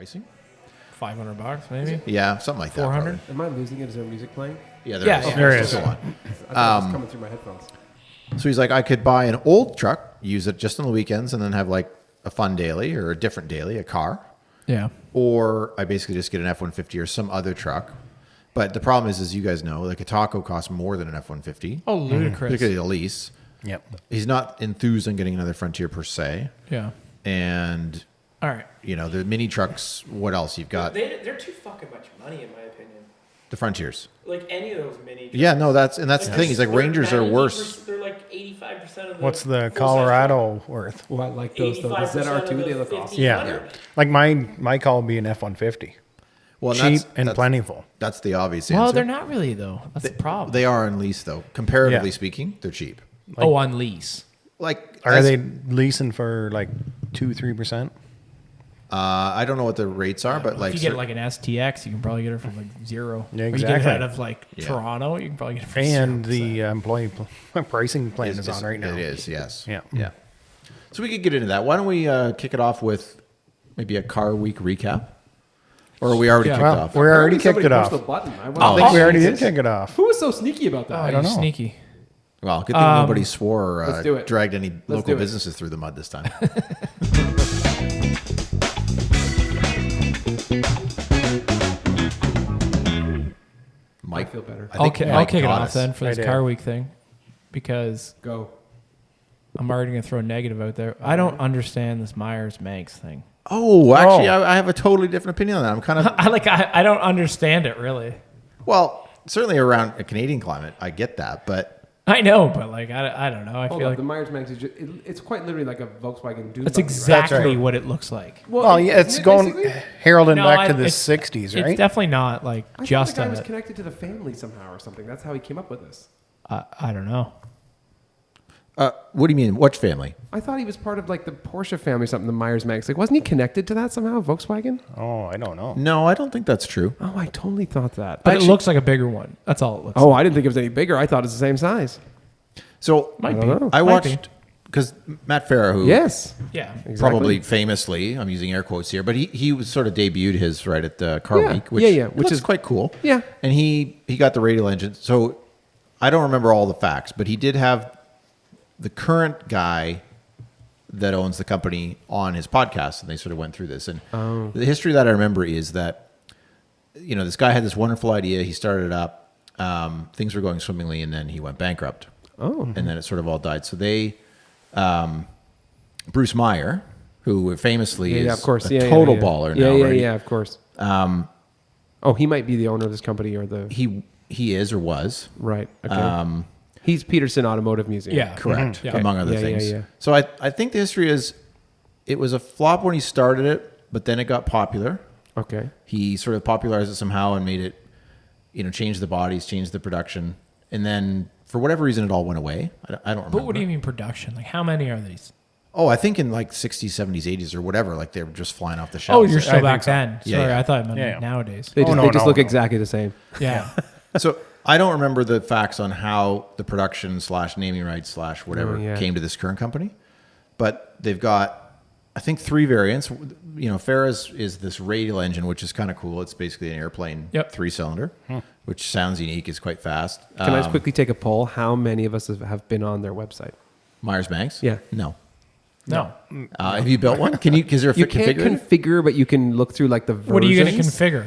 pricing. $500 maybe. Yeah, something like that. 400. Am I losing it? Is there music playing? Yeah, There is. a lot. I thought it was coming through my headphones. So he's like, I could buy an old truck, use it just on the weekends, and then have like a fun daily or a different daily, a car. Yeah. Or I basically just get an F-150 or some other truck. But the problem is, as you guys know, like a Taco costs more than an F-150. Oh, ludicrous. Particularly a lease. Yep. He's not enthused on getting another Frontier per se. Yeah. And, All right. you know, the mini trucks, what else? You've got They're too fucking much money, in my opinion. the Frontiers. Like any of those mini. Yeah, no, that's the thing. He's like, Rangers are worse. They're like 85% of the. What's the full-size Colorado worth? Well, I like those though. The 85% ZR2, of they the look awesome. 1500. Yeah. Like my call would be an F-150. Well, Cheap and plentiful. That's the obvious answer. Well, they're not really though. That's the problem. They are on lease though. Comparatively Yeah. speaking, they're cheap. on lease. Like, Are they leasing for like 2-3%? I don't know what the rates are, but like If you get like an STX, you can probably get it for like zero. Yeah, Or you get exactly. it out of like Toronto, you can probably get it for And 0%. the employee pricing plan is on right now. It is, yes. Yeah. Yeah. So we could get into that. Why don't we kick it off with maybe a car week recap? Or are we already kicked Well, off? we already Apparently kicked it somebody off. pushed the button. I think we already did Jesus. kick it off. Who was so sneaky about that? I don't know. Sneaky. Well, good thing nobody swore let's or do it. dragged any local do it. businesses through the mud this time. Mike, I feel better. I I'll think kick Mike it got off us. then for I this did. car week thing because Go. I'm already going to throw a negative out there. I don't understand this Myers-Manx thing. Oh, actually, I have a totally different opinion on that. I'm kind of I don't understand it really. well, certainly around a Canadian climate, I get that, but I know, but like I don't know. I Hold feel on, like the Myers-Manx is just, it's quite literally like a Volkswagen Dune. that's buggy, exactly That's right. what it looks like. Well, yeah, isn't it's it going basically? heralding No, back to I- the it's- 60s, right? It's definitely not like I just thought the guy was a, connected to the family somehow or something. That's how he came up with this. I don't know. what do you mean? Which family? I thought he was part of like the Porsche family or something, the Myers-Manx. Like, wasn't he connected to that somehow, Volkswagen? Oh, I don't know. No, I don't think that's true. Oh, I totally thought that. But Actually- it looks like a bigger one. That's all it looks Oh, like. I didn't think it was any bigger. I thought it was the same size. So Might I be. don't know. I Might be. watched because Matt Farah, who Yes. Yeah. Exactly. probably famously, I'm using air quotes here, but he was sort of debuted his right at the Car Yeah. Week, which, Yeah, which looks is quite cool. Yeah. And he got the radial engine. So I don't remember all the facts, but he did have the current guy that owns the company on his podcast, and they sort of went through this. And the history that I remember is that, you know, this guy had this wonderful idea. He started it up. Things were going swimmingly, and then he went bankrupt. Oh. And then it sort of all died. So they, Bruce Meyer, who famously is Yeah, of course. a Yeah, total yeah. baller Yeah, now, yeah, right? yeah, of course. Oh, he might be the owner of this company or the He is or was. right. Okay. He's Peterson Automotive Museum. Yeah. Correct, Yeah. among other Yeah, yeah, things. yeah. So I think the history is it was a flop when he started it, but then it got popular. Okay. He sort of popularized it somehow and made it, you know, change the bodies, change the production. And then for whatever reason, it all went away. I don't remember. But what do you mean production? Like how many are these? Oh, I think in like 60s, 70s, 80s or whatever, like they were just flying off the Oh, shelves. you're I still think back so. then. Yeah, Sorry, yeah. I thought it meant Yeah. nowadays. They just, no, they just no, look no. exactly the same. Yeah. So I don't remember the facts on how the production / naming rights / whatever Oh, yeah. came to this current company, but they've got, I think, 3 variants. You know, Farah's is this radial engine, which is kind of cool. It's basically an airplane 3-cylinder, which sounds unique. It's quite fast. Can I just quickly take a poll? How many of us have been on their website? Myers-Manx? Yeah. No. No. Have you built one? Can you? Is there a You can't configure? configure, but you can look through like the versions. What are you going to configure?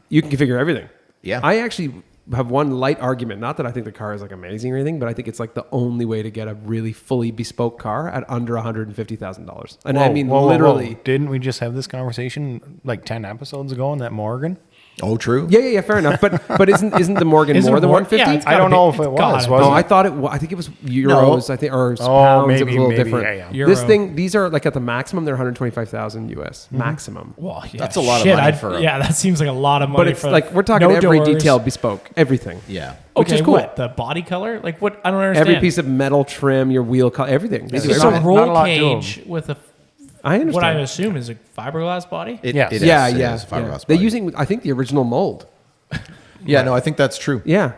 You can configure everything. Yeah. I actually have one light argument. Not that I think the car is like amazing or anything, but I think it's like the only way to get a really fully bespoke car at under $150,000. And I mean, literally. Didn't we just have this conversation like 10 episodes ago in that Morgan? Oh, true. Yeah, fair enough. But isn't the Morgan Isn't more it than more- 150? yeah, it's I don't gotta know be- if it it's gotta was. be. Was No, it? I thought I think it was euros. I think or pounds. It was a maybe, little maybe, different. yeah. Euro. This thing, these are like at the maximum. They're 125,000 US maximum. Well, yeah, That's a lot of shit, money I'd- for a- Yeah, that seems like a lot of money. But it's for like we're talking no every doors. detail bespoke, everything. Yeah. which Okay, is cool. what, the body color? Like what? I don't understand. Every piece of metal trim, your wheel color, everything. They do It's everything. a roll Not a lot to cage with a I understand. what I assume is a fiberglass body. Yes. It yeah. is a fiberglass They're body. using, I think, the original mold. Yeah, no, I think that's true. Yeah.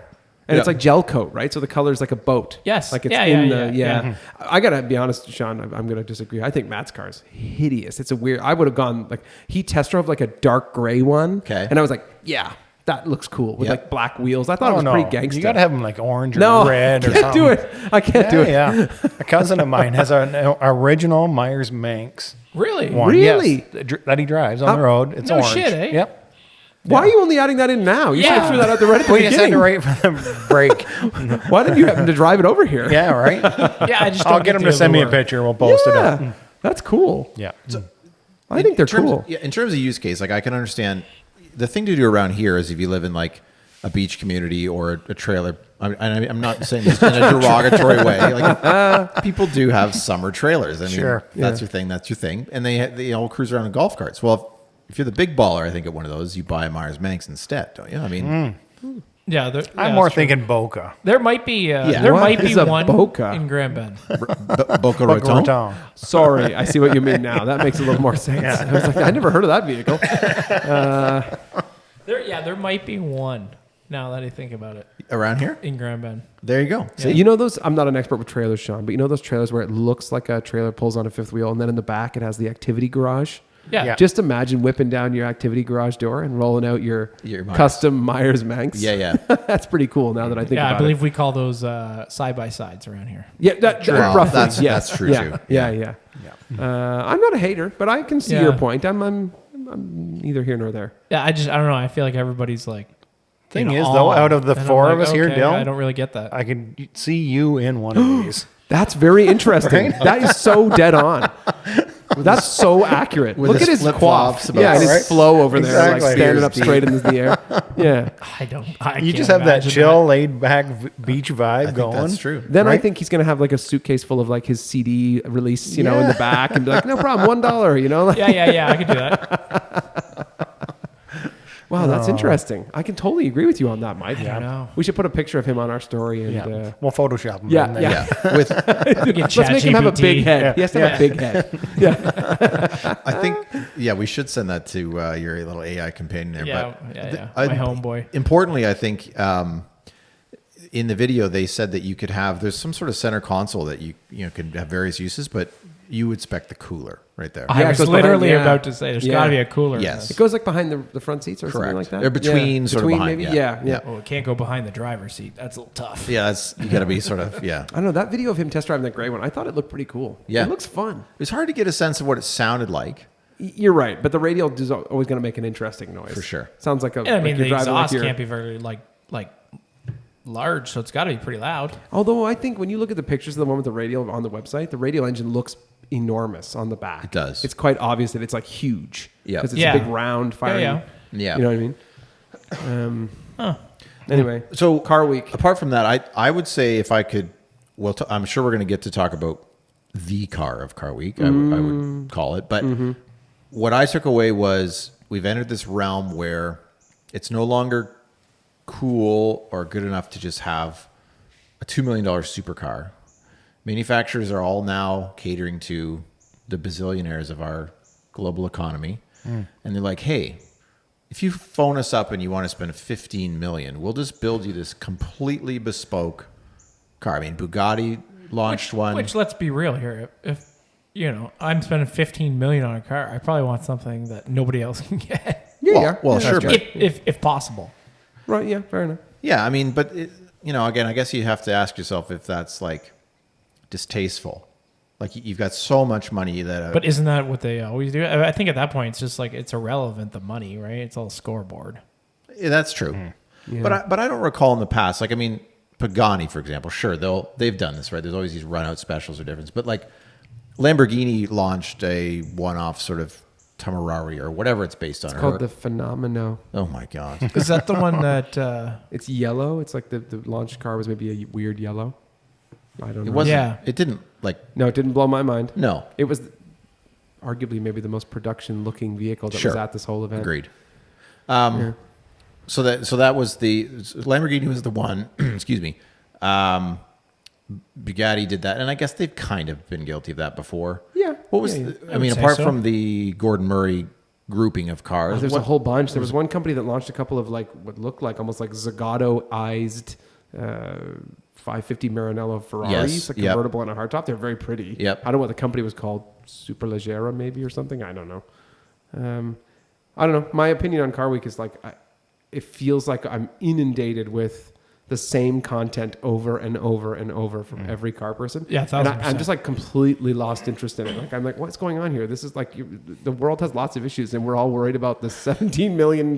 And it's like gel coat, right? So the color's like a boat. Yes. Like it's Yeah, in yeah, the, yeah. I got to be honest, Shawn, I'm going to disagree. I think Matt's car is hideous. It's a weird, I would have gone like, he test drove like a dark gray one. Okay. And I was like, yeah, that looks cool with Yep. like black wheels. I thought it was pretty gangster. You got to have them like orange or No, red I or can't something. do it. I can't do it. Yeah. A cousin of mine has an original Myers Manx Really? one. Really? Yes, that he drives on the road. It's No orange. shit, eh? Yep. Why are you only adding that in now? You should have Yeah. threw that out there right at the We just had beginning. to wait for the break. Why didn't you happen to drive it over here? Yeah, right. Yeah, I just I'll don't get him the to send me a allure. picture. We'll post it up. Yeah, that's cool. Yeah. I think they're in terms, cool. Yeah, in terms of use case, like I can understand the thing to do around here is if you live in like a beach community or a trailer. I'm not saying this in a derogatory way. Like people do have summer trailers. I mean, Sure. that's your thing. That's your thing. And they all cruise around in golf carts. Well, if you're the big baller, I think at one of those, you buy a Myers Manx instead, don't you? I mean, Yeah, I'm more thinking Boca. There might be Yeah. there What might be is a one Boca? in Grand Bend. Boca Raton. Raton. Sorry, I see what you mean now. That makes a little more sense. I was like, I never heard of that vehicle. There might be one. Now that I think about it, Around here? in Grand Bend. There you go. So you know those? I'm not an expert with trailers, Shawn, but you know those trailers where it looks like a trailer pulls on a fifth wheel, and then in the back it has the activity garage. Yeah. Yeah. Just imagine whipping down your activity garage door and rolling out your Myers. custom Myers Manx. Yeah. That's pretty cool. Now that I think Yeah, about I believe it. we call those side by sides around here. Yeah, that Well, roughly. that's yes. true, yeah. too. Yeah. I'm not a hater, but I can see Yeah. your point. I'm neither here nor there. Yeah, I don't know. I feel like everybody's like. Thing in is, awe. though, out of the And I'm four like, of us here, okay, Dylan, I don't really get that. I could see you in one of these. That's very interesting. That is so dead on. That's so accurate. With Look at his his flip-flops quaff. about- Yeah, and his Right? flow over there, like Exactly. standing up straight in the air. Yeah. I You can't just have that imagine chill, laid back beach vibe I think going. that's true. Then I Right? think he's gonna have like a suitcase full of like his CD release, in the back, and be like, "No problem, $1." Like, Yeah, I could do that. wow, that's interesting. I can totally agree with you on that, Mike. I don't know. We should put a picture of him on our story, and Yeah. We'll Photoshop them. Yeah, in there. yeah. Yeah. With let's make him have a big head. He has to have a big head. I think, we should send that to your little AI companion there. Yeah, but yeah. I- My homeboy. Importantly, I think in the video they said that you could have there's some sort of center console that you could have various uses, but you would spec the cooler right there. I Yeah, it was goes behind- literally yeah. about to say there's Yeah. got to be a cooler. in Yes. It goes like behind the front seats or something Correct. like that. Or between, Yeah. sort of behind, maybe. yeah. Yeah. Oh, it can't go behind the driver's seat. That's a little tough. Yeah, that's you got to be sort of I don't know, that video of him test driving that gray one, I thought it looked pretty cool. Yeah. It looks fun. It's hard to get a sense of what it sounded like. You're right, but the radial is always going to make an interesting noise. For sure. Sounds like a. And I mean, like you're the driving like exhaust you're- can't be very like large, so it's got to be pretty loud. Although I think when you look at the pictures of the one with the radial on the website, the radial engine looks enormous on the back. It does. It's quite obvious that it's like huge. Yeah. Because it's Yeah. a big round firing. Yeah. You know what I mean? Anyway, So car week. Apart from that, I would say if I could, I'm sure we're going to get to talk about the car of Car Week. I would call it. But what I took away was we've entered this realm where it's no longer cool or good enough to just have a $2 million supercar. Manufacturers are all now catering to the bazillionaires of our global economy. And they're like, hey, if you phone us up and you want to spend $15 million, we'll just build you this completely bespoke car. I mean, Bugatti launched one. Which, let's be real here. If I'm spending $15 million on a car, I probably want something that nobody else can get. Well, sure, but if possible. Right, yeah, fair enough. yeah, I mean, but again, I guess you have to ask yourself if that's like distasteful. Like you've got so much money that. But isn't that what they always do? I think at that point, it's just like it's irrelevant, the money, right? It's all scoreboard. Yeah, that's true. But I don't recall in the past. Like I mean, Pagani, for example. Sure, they've done this, right? There's always these run out specials or difference. But like Lamborghini launched a one-off sort of Tamarari or whatever it's based on. It's called the Phenomeno. Oh my god. Is that the one that? It's yellow. It's like the launch car was maybe a weird yellow. I don't know. It wasn't. Yeah. It didn't like. No, it didn't blow my mind. No. It was arguably maybe the most production-looking vehicle that was Sure. at this whole event. Agreed. So that was the Lamborghini was the one. Excuse me. Bugatti did that, and I guess they've kind of been guilty of that before. Yeah. What was? Yeah, I mean, say apart so. from the Gordon Murray grouping of cars, There's what- a whole bunch. There was one company that launched a couple of like what looked like almost like Zagato-ized 550 Maranello Ferraris, Yes, a yep. convertible and a hardtop. They're very pretty. Yep. I don't know what the company was called, Superleggera maybe or something. I don't know. I don't know. My opinion on Car Week is like, it feels like I'm inundated with the same content over and over and over from every car person. Yeah, and 1000%. I'm just like completely lost interest in it. Like I'm like, what's going on here? This is like the world has lots of issues, and we're all worried about this $17 million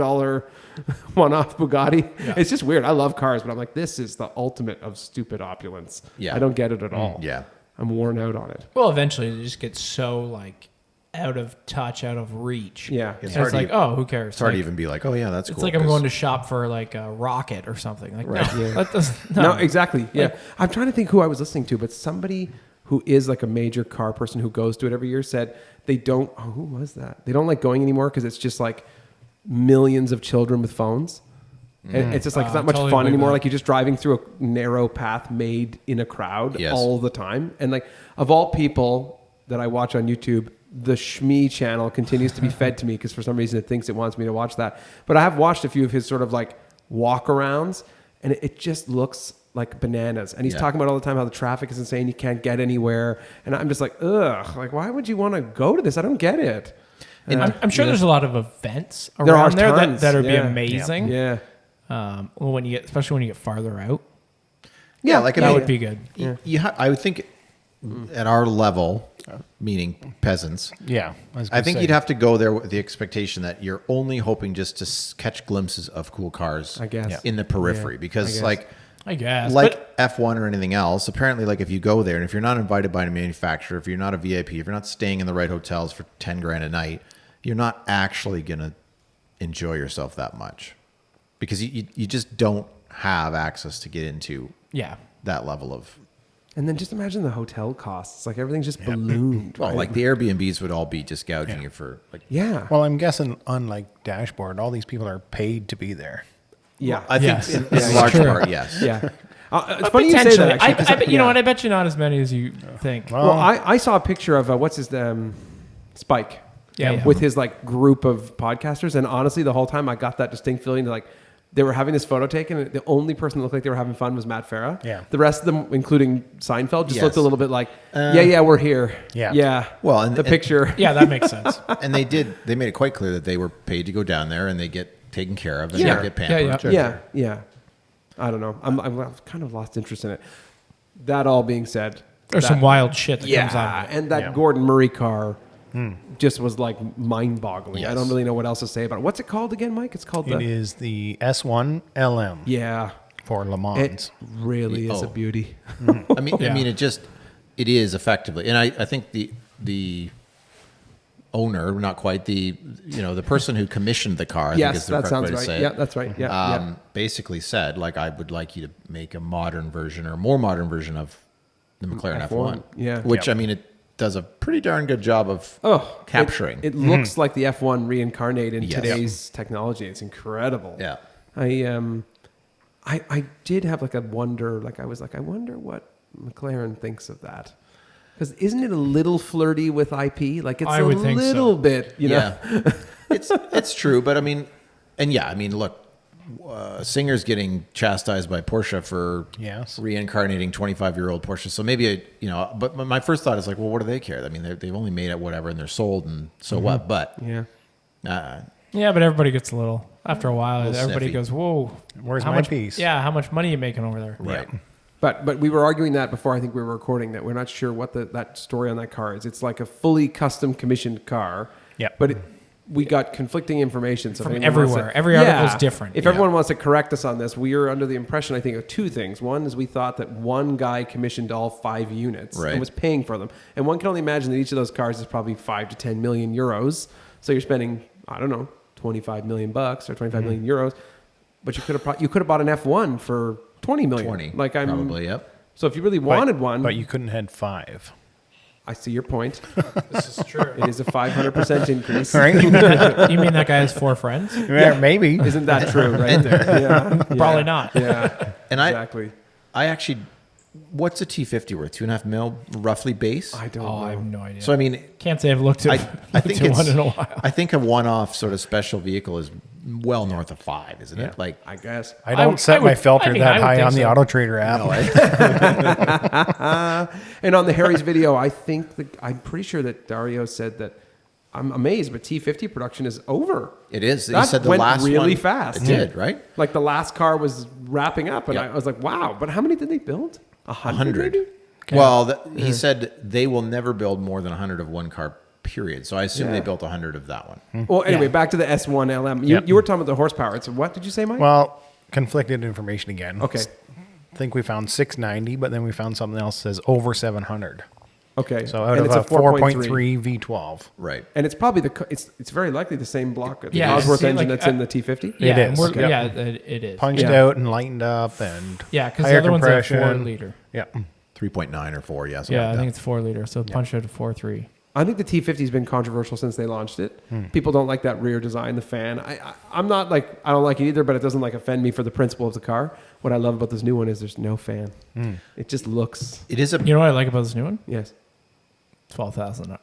one-off Bugatti. Yeah. It's just weird. I love cars, but I'm like, this is the ultimate of stupid opulence. Yeah. I don't get it at all. Yeah. I'm worn out on it. Well, eventually it just gets so like out of touch, out of reach. Yeah. It's It's, hard to like, oh, who cares? It's hard to Like, even be like, oh yeah, that's it's cool. like I'm 'cause- going to shop for like a rocket or something. Like, Right. no, Yeah. that does, No, exactly. Yeah. Like- I'm trying to think who I was listening to, but somebody who is like a major car person who goes to it every year said they don't, who was that? They don't like going anymore because it's just like millions of children with phones. And it's just like, it's not much Totally fun believe anymore. that. Like you're just driving through a narrow path made in a crowd Yes. all the time. And like, of all people that I watch on YouTube, the Shmee channel continues to be fed to me because for some reason it thinks it wants me to watch that. But I have watched a few of his sort of like walk arounds, and it just looks like bananas. And he's Yeah. talking about all the time how the traffic is insane, you can't get anywhere. And I'm just like, ugh, like why would you want to go to this? I don't get it. I'm sure there's a lot of events There are around there tons, that would be yeah. amazing. Yeah. Well, when you get, especially when you get farther out, Yeah, like I that mean, would be good. I would think at our level, meaning peasants, Yeah. I think you'd have to go there with the expectation that you're only hoping just to catch glimpses of cool cars, I guess. in the periphery. Yeah, I Because guess. like I guess. F1 or anything else, apparently, like if you go there and if you're not invited by a manufacturer, if you're not a VIP, if you're not staying in the right hotels for 10 grand a night, you're not actually gonna enjoy yourself that much because you just don't have access to get into yeah. that level of. And then just imagine the hotel costs. Like everything's just ballooned. Well, right? like the Airbnbs would all be just gouging you for like. yeah. Well, I'm guessing unlike DashBoard, all these people are paid to be there. Yeah. I think Yes. in Yeah, large true. part, yes. Yeah. It's funny you say that, actually. 'cause I bet, you know yeah. what? I bet you not as many as you think. Well, I saw a picture of what's his Spike. Yeah. With his like group of podcasters, and honestly, the whole time I got that distinct feeling that like they were having this photo taken, and the only person that looked like they were having fun was Matt Farah. Yeah. The rest of them, including Seinfeld, just Yes. looked a little bit like, yeah, we're here. Yeah. Yeah. Well, and the picture. Yeah, that makes sense. And they made it quite clear that they were paid to go down there and they get taken care of and Yeah. they get pampered. Yeah. I don't know. I've kind of lost interest in it. That all being said, There's some wild shit that comes out yeah, of it. and that Yeah. Gordon Murray car just was like mind-boggling. I Yes. don't really know what else to say about it. What's it called again, Mike? It's called It is the S1 LM Yeah, for Le Mans. it really is a Oh. beauty. I mean, Yeah. it is effectively, and I think the owner, not quite the person who commissioned the car. I think is Yes, the that correct sounds way to right. say Yeah, it. that's right. Yeah, Basically said, like, I would like you to make a modern version or a more modern version of the McLaren F1. yeah. Which, Yep. I mean, it does a pretty darn good job of Oh, capturing. It looks like the F1 reincarnated in Yes. today's technology. It's incredible. Yeah. I did have like a wonder. Like I was like, I wonder what McLaren thinks of that. Because isn't it a little flirty with IP? Like it's I a would think so. little bit, you know. Yeah. it's true, but I mean, look, Singer's getting chastised by Porsche for Yes. reincarnating 25-year-old Porsche. So maybe, but my first thought is like, well, what do they care? I mean, they've only made it whatever and they're sold and so what? But Yeah. Yeah, but everybody gets a little after a while. Little Everybody sniffy. goes, "Whoa, Where's how my much, piece?" Yeah, how much money are you making over there?" right. But we were arguing that before I think we were recording that we're not sure what that story on that car is. It's like a fully custom commissioned car. Yeah. But we got conflicting information. So if From anyone wants everywhere. Every article's different. If everyone wants to correct us on this, we are under the impression, I think, of two things. One is we thought that one guy commissioned all 5 units Right. and was paying for them. And one can only imagine that each of those cars is probably 5 to 10 million euros. So you're spending, I don't know, 25 million bucks or 25 million euros. But you could have bought an F1 for 20 million. 20, probably, probably, yep. So if you really wanted one, But you couldn't have 5. I see your point. This is true. It is a 500% increase. Right? You mean that guy has 4 friends? Yeah, maybe. Isn't that true right there? Yeah. Probably not. Yeah. And Exactly. I actually, what's a T50 worth? 2.5 mil roughly base? I don't Oh, know. I have no idea. So, I mean, Can't say I've looked at I think looked at it's one in a while. I think a one-off sort of special vehicle is well north of 5, isn't Yeah, it? Like, I guess. I don't would- set I my would- filter I mean, that I would high think on the so. Auto Trader app. And on the Harry's video, I think I'm pretty sure that Dario said that I'm amazed, but T50 production is over. it is. He That said the went last really one, fast. It did, right? Like the last car was wrapping up, and Yeah. I was like, wow. But how many did they build? 100? 100. Well, he said they will never build more than 100 of one car, period. So I assume Yeah. they built 100 of that one. Well, anyway, Yeah. back to the S1 LM. You were talking about the horsepower. So what did you say, Mike? Well, conflicted information again. Okay. I think we found 690, but then we found something else that says over 700. Okay. So out And of it's a a 4.3. 4.3 V12. Right. And it's probably it's very likely the same block, the Yeah, Cosworth see, engine like, that's in the T50. Yeah, It and is. we're- Yeah. it is. Punched Yeah. out and lightened up and Yeah, because the higher other one's a compression. 4-liter. Yeah. 3.9 or 4, yeah. Something Yeah, like I that. think it's 4-liter. So punch out to 4.3. I think the T50 has been controversial since they launched it. People don't like that rear design, the fan. I'm not like, I don't like it either, but it doesn't like offend me for the principle of the car. What I love about this new one is there's no fan. It just looks, It is a You know what I like about this new one? yes. 12,000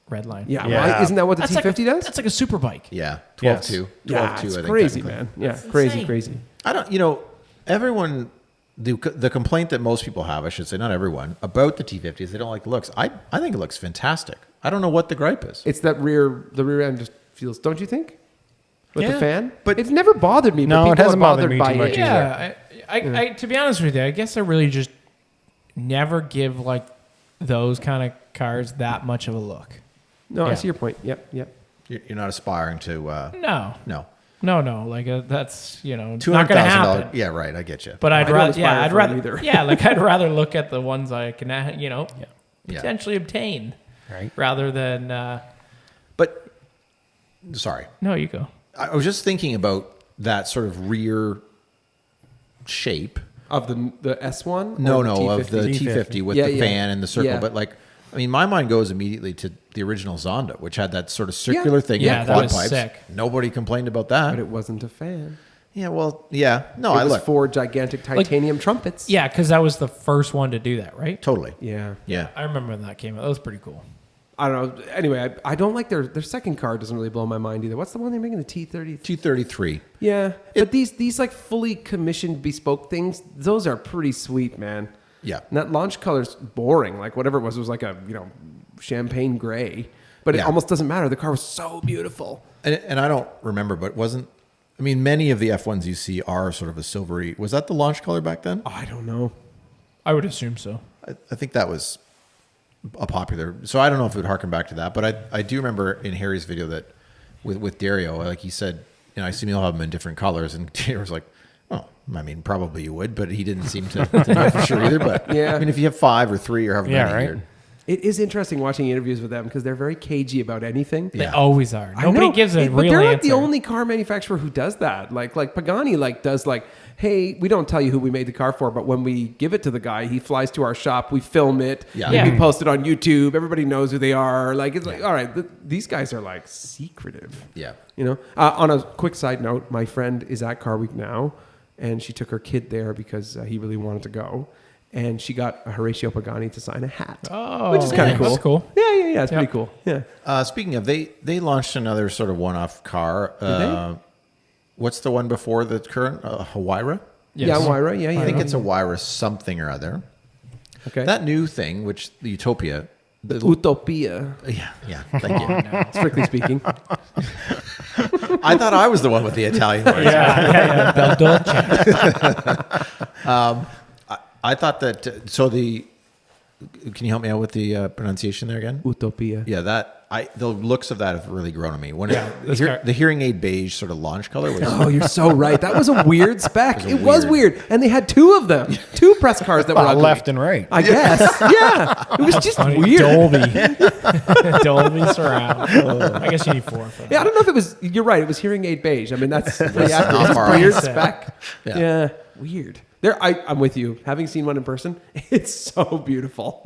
red line. Yeah, Yeah. right? Isn't that what the That's T50 like does? that's like a super bike. yeah, Yes. 12.2. Yeah, 12.2, it's I think. crazy, technically. man. Yeah, That's crazy, insane. crazy. I don't, everyone, the complaint that most people have, I should say, not everyone, about the T50 is they don't like the looks. I think it looks fantastic. I don't know what the gripe is. It's that the rear end just feels, don't you think? With the Yeah, fan? but- it's never bothered me. No, but it people hasn't are bothered me by too much it. either. Yeah, I to be honest with you, I guess I really just never give like those kind of cars that much of a look. No, I Yeah. see your point. Yep. You're not aspiring to, No, no. like that's not $200,000. gonna happen. Yeah, right. I get you. But I I'd don't rather, aspire I'd for it rather, either. yeah, like I'd rather look at the ones I can, Yeah. potentially obtain, Right. rather than. But, sorry. No, you go. I was just thinking about that sort of rear shape. Of the S1? No, or no, of the T50. T50 with Yeah, the yeah. fan and the circle. Yeah. But like, I mean, my mind goes immediately to the original Zonda, which had that sort of circular thing Yeah, with that quad was pipes. sick. Nobody complained about that. But it wasn't a fan. Yeah, well, yeah. No, It I was look. 4 gigantic titanium trumpets. Yeah, because that was the first one to do that, right? Totally. Yeah. Yeah. I remember when that came out. That was pretty cool. I don't know. Anyway, I don't like their second car. Doesn't really blow my mind either. What's the one they're making? The T30. 233. Yeah, but these like fully commissioned bespoke things, those are pretty sweet, man. Yeah. And that launch color's boring. Like whatever it was like a champagne gray, but it Yeah. almost doesn't matter. The car was so beautiful. And I don't remember, but I mean, many of the F1s you see are sort of a silvery. Was that the launch color back then? Oh, I don't know. I would assume so. I think that was a popular. So I don't know if it would harken back to that, but I do remember in Harry's video that with Dario, like he said, I assume you'll have them in different colors, and Dario was like, "Oh, I mean, probably you would," but he didn't seem to know for sure either. But Yeah. I mean, if you have 5 or 3 or however Yeah, many, right. you're- It is interesting watching interviews with them because they're very cagey about anything. They Yeah. always are. I Nobody know, gives a but real they're answer. not the only car manufacturer who does that. Like Pagani does hey, we don't tell you who we made the car for, but when we give it to the guy, he flies to our shop, we film it, Yeah. Yeah. we post it on YouTube. Everybody knows who they are. Like it's like, all right, these guys are like secretive. yeah. On a quick side note, my friend is at Car Week now, and she took her kid there because he really wanted to go, and she got Horatio Pagani to sign a hat, Oh, which is kind of cool. That's cool. Yeah, it's Yeah. pretty cool. Yeah. Speaking of, they launched another sort of one-off car. they? What's the one before the current? Huayra? Yes. Yeah, Wyra. Yeah, yeah. I think it's a Huayra something or other. okay. That new thing, which the Utopia. Utopia, Yeah. Thank you. strictly speaking. I thought I was the one with the Italian words. Yeah. Bel Dolce. I thought that. So the. Can you help me out with the pronunciation there again? Utopia. Yeah, the looks of that have really grown on me. When this car- the hearing aid beige sort of launch color was. Oh, you're so right. That was a weird spec. It It was was weird. And they had 2 of them. 2 press cars that were ugly. Left and right. I guess. Yeah. It was just Funny. weird. Dolby. Dolby surround. I guess you need 4 for that. Yeah, I don't know if it was. You're right. It was hearing aid beige. I mean, that's pretty not accurate. far Weird off. spec. Yeah. Yeah. Weird. I'm with you. Having seen one in person, it's so beautiful.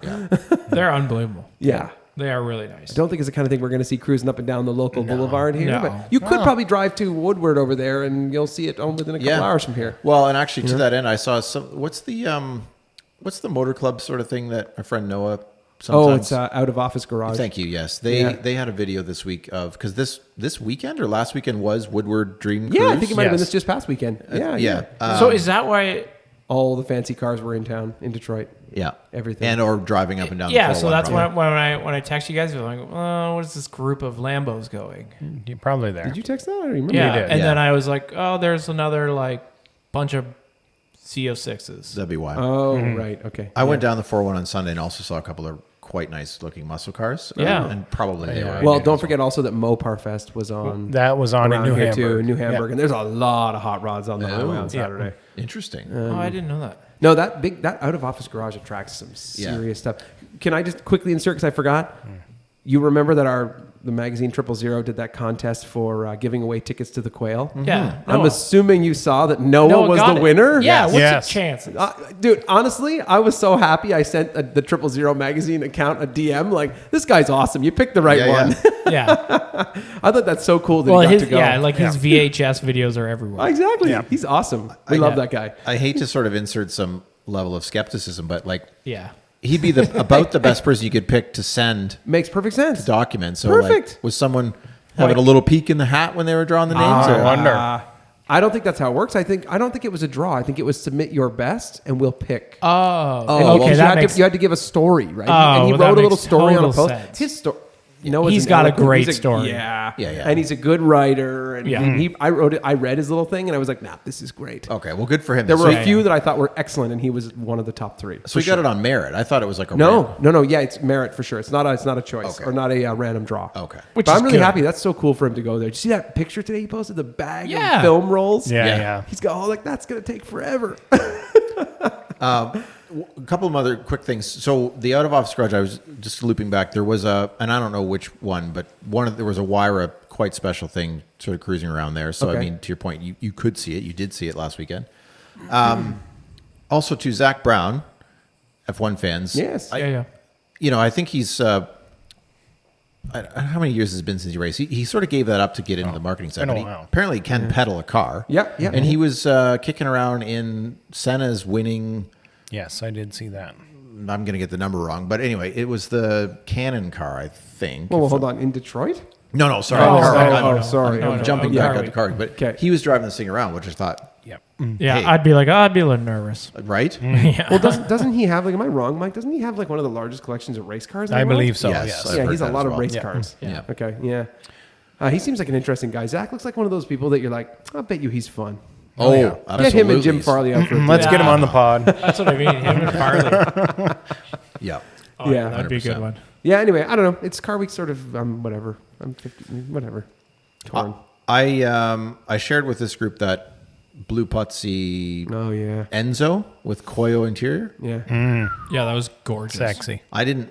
They're unbelievable. Yeah. They are really nice. I don't think it's the kind of thing we're going to see cruising up and down the local boulevard here. No. But you could probably drive to Woodward over there, and you'll see it within a couple hours from here. Well, and actually to that end, I saw some. What's the motor club sort of thing that my friend Noah sometimes. it's out of office garage. Thank you. Yes, Yeah. they had a video this week of because this weekend or last weekend was Woodward Dream Cruise. Yeah, I think it might have been Yes. this just past weekend. Yeah, yeah. So is that why? All the fancy cars were in town in Detroit. Yeah, Everything. and or driving up and down. Yeah, the so 401 that's probably. when I text you guys, you're like, oh, what is this group of Lambos going? You're probably there. Did you text that? I don't remember. Yeah, did. and Yeah. then I was like, oh, there's another like bunch of CO6s. That'd be why. Oh, right. Okay. I went down the 401 on Sunday and also saw a couple of quite nice looking muscle cars. Yeah. and probably they Yeah. were. Well, don't forget also that Mopar Fest was on. That was on in around New here Hamburg. too, in New Hamburg, Yeah. and there's a lot of hot rods on the highway on Yeah. Saturday. Interesting. Oh, I didn't know that. No, that out of office garage attracts some serious stuff. Can I just quickly insert because I forgot? You remember that the magazine 000 did that contest for giving away tickets to the Quail? Yeah, I'm Noah. assuming you saw that Noah was got the it. winner. Yeah, what's Yes. the chances? Dude, honestly, I was so happy. I sent the 000 magazine account a DM like, "This guy's awesome. You picked the right Yeah, one." Yeah. I thought that's so cool that Well, he got his to go. his VHS videos are everywhere. Exactly. Yeah. He's awesome. We love that guy. I hate to sort of insert some level of skepticism, but like Yeah. he'd be about the best person you could pick to send Makes perfect sense. documents. So Perfect. like, was someone having a little peek in the hat when they were drawing the names? I or- wonder. I don't think that's how it works. I don't think it was a draw. I think it was submit your best and we'll pick. Oh, And okay. you, that had makes to, you had to give a story, right? Oh, and he well, that wrote a little makes story on a total post. sense. His story. He's got a great story. Yeah. Yeah. And he's a good writer. And Yeah. I wrote it. I read his little thing and I was like, nah, this is great. Okay, well, good for him. There So were he- a few that I thought were excellent, and he was one of the top three. So he got it on merit. I thought it was like a No. Yeah, it's merit for sure. It's not a choice Okay. or not a random draw. Okay. Which but is I'm really good. happy. That's so cool for him to go there. Did you see that picture today he posted? The bag Yeah. of film rolls. Yeah, Yeah. yeah. He's got that's gonna take forever. A couple of other quick things. So the out of office garage, I was just looping back. There was and I don't know which one, but there was a Wyra quite special thing sort of cruising around there. So I Okay. mean, to your point, you could see it. You did see it last weekend. Also to Zach Brown, F1 fans. Yes. Yeah. You know, I think he's. I don't know how many years has it been since he raced? He sort of gave that up to get into the marketing side. been a But he while. apparently can pedal a car. Yeah. And he was kicking around in Senna's winning. Yes, I did see that. I'm going to get the number wrong, but anyway, it was the Cannon car, I think. Well, hold on. In Detroit? No, sorry. Oh, Car- sorry. I'm No, jumping no, back yeah. out the car, but Okay. he was driving this thing around, which I thought, Yep. Yeah, Hey. I'd be a little nervous. right? Yeah. Well, doesn't he have am I wrong, Mike? Doesn't he have like one of the largest collections of race cars? In I the world? believe so. Yes. Yes. I've Yeah, heard he's a that lot as of well. race Yeah. cars. Yeah. Okay. Yeah. He seems like an interesting guy. Zach looks like one of those people that you're like, I bet you he's fun. Oh, yeah. Get him and Jim absolutely. Farley out for a Let's day. get him on the pod. That's what I mean. Him and Farley. Yeah. Oh, Yeah. that'd be a good 100%. one. Yeah. Anyway, I don't know. It's car week, sort of. Whatever. I'm 50. Whatever. Torn. I shared with this group that Blue Putsy Oh yeah. Enzo with Koyo interior. Yeah. Yeah, that was gorgeous. Sexy. I don't